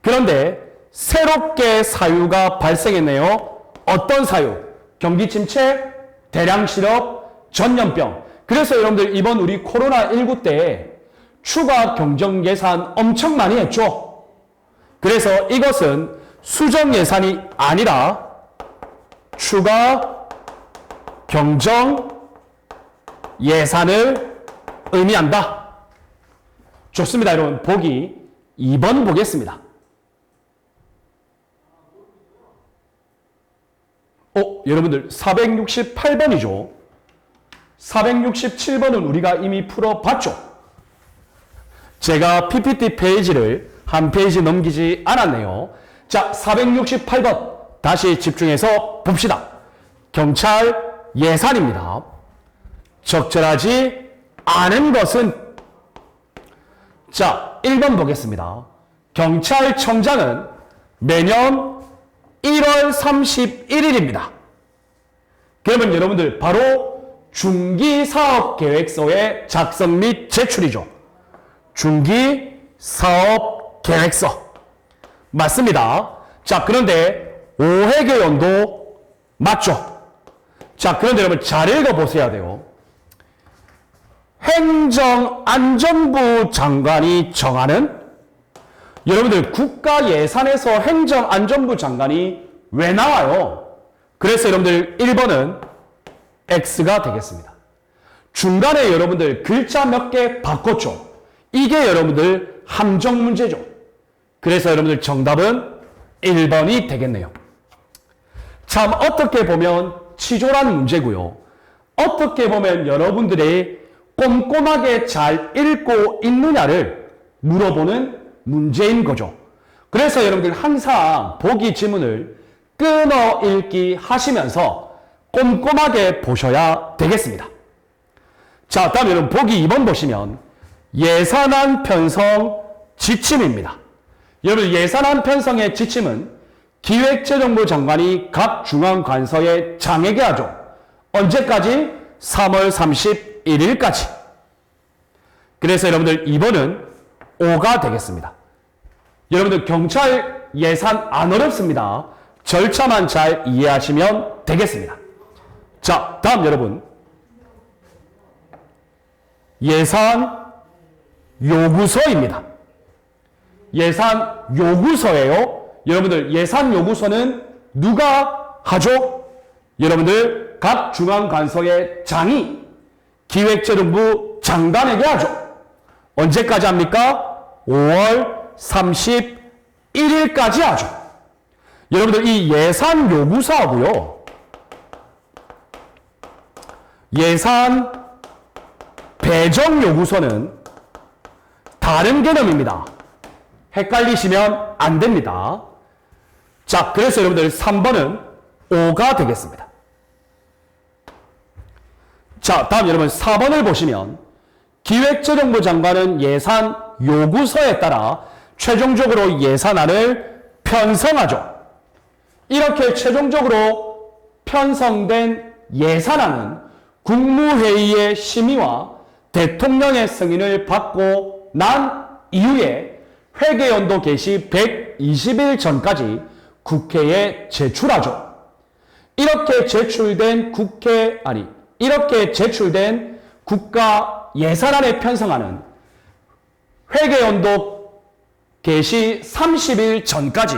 그런데 새롭게 사유가 발생했네요. 어떤 사유? 경기 침체, 대량 실업, 전염병. 그래서 여러분들 이번 우리 코로나19 때 추가 경정 예산 엄청 많이 했죠. 그래서 이것은 수정 예산이 아니라 추가 경정 예산을 의미한다. 좋습니다. 여러분 보기 2번 보겠습니다. 여러분들 468번이죠. 467번은 우리가 이미 풀어봤죠. 제가 PPT 페이지를 한 페이지 넘기지 않았네요. 자, 468번 다시 집중해서 봅시다. 경찰 예산입니다. 적절하지 않은 것은 자, 1번 보겠습니다. 경찰청장은 매년 1월 31일입니다. 그러면 여러분들 바로 중기사업계획서의 작성 및 제출이죠. 중기사업계획서. 맞습니다. 자, 그런데 오해계연도 맞죠? 자, 그런데 여러분 잘 읽어보셔야 돼요. 행정안전부 장관이 정하는 여러분들 국가 예산에서 행정안전부 장관이 왜 나와요? 그래서 여러분들 1번은 X가 되겠습니다. 중간에 여러분들 글자 몇 개 바꿨죠? 이게 여러분들 함정 문제죠. 그래서 여러분들 정답은 1번이 되겠네요. 참 어떻게 보면 치졸한 문제고요. 어떻게 보면 여러분들이 꼼꼼하게 잘 읽고 있느냐를 물어보는 문제인 거죠. 그래서 여러분들 항상 보기 지문을 끊어 읽기 하시면서 꼼꼼하게 보셔야 되겠습니다. 자, 다음 여러분 보기 2번 보시면 예산안 편성 지침입니다. 여러분 예산안 편성의 지침은 기획재정부 장관이 각 중앙관서에 장에게 하죠. 언제까지? 3월 31일까지. 그래서 여러분들 2번은 5가 되겠습니다. 여러분들 경찰 예산 안 어렵습니다. 절차만 잘 이해하시면 되겠습니다. 자, 다음 여러분 예산 요구서입니다. 예산 요구서예요. 여러분들 예산 요구서는 누가 하죠? 여러분들 각 중앙관서의 장이 기획재정부 장관에게 하죠. 언제까지 합니까? 5월 31일까지 하죠. 여러분들 이 예산 요구서하고요. 예산 배정 요구서는 다른 개념입니다. 헷갈리시면 안 됩니다. 자, 그래서 여러분들 3번은 5가 되겠습니다. 자, 다음 여러분 4번을 보시면 기획재정부 장관은 예산 요구서에 따라 최종적으로 예산안을 편성하죠. 이렇게 최종적으로 편성된 예산안은 국무회의의 심의와 대통령의 승인을 받고 난 이후에 회계연도 개시 120일 전까지 국회에 제출하죠. 이렇게 제출된 국가 예산안의 편성안은 회계연도 개시 30일 전까지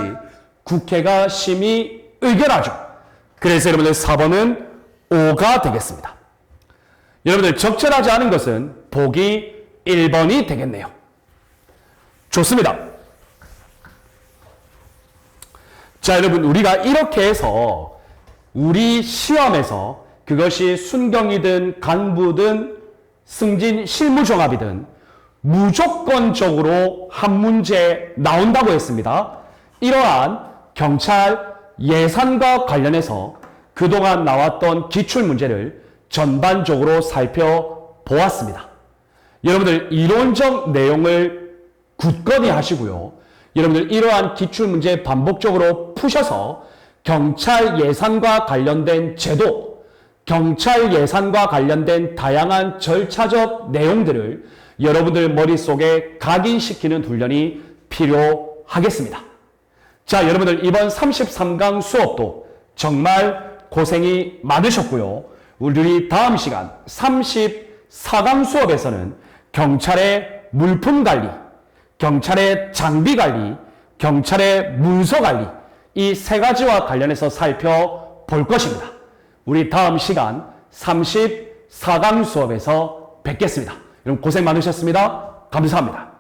국회가 심의 의결하죠. 그래서 여러분들 4번은 5가 되겠습니다. 여러분들 적절하지 않은 것은 보기 1번이 되겠네요. 좋습니다. 자, 여러분 우리가 이렇게 해서 우리 시험에서 그것이 순경이든 간부든 승진 실무종합이든 무조건적으로 한 문제 나온다고 했습니다. 이러한 경찰 예산과 관련해서 그동안 나왔던 기출문제를 전반적으로 살펴보았습니다. 여러분들 이론적 내용을 굳건히 하시고요. 여러분들 이러한 기출문제 반복적으로 푸셔서 경찰 예산과 관련된 제도, 경찰 예산과 관련된 다양한 절차적 내용들을 여러분들 머릿속에 각인시키는 훈련이 필요하겠습니다. 자, 여러분들 이번 33강 수업도 정말 고생이 많으셨고요. 우리 다음 시간 34강 수업에서는 경찰의 물품 관리, 경찰의 장비 관리, 경찰의 문서 관리 이 세 가지와 관련해서 살펴볼 것입니다. 우리 다음 시간 34강 수업에서 뵙겠습니다. 여러분 고생 많으셨습니다. 감사합니다.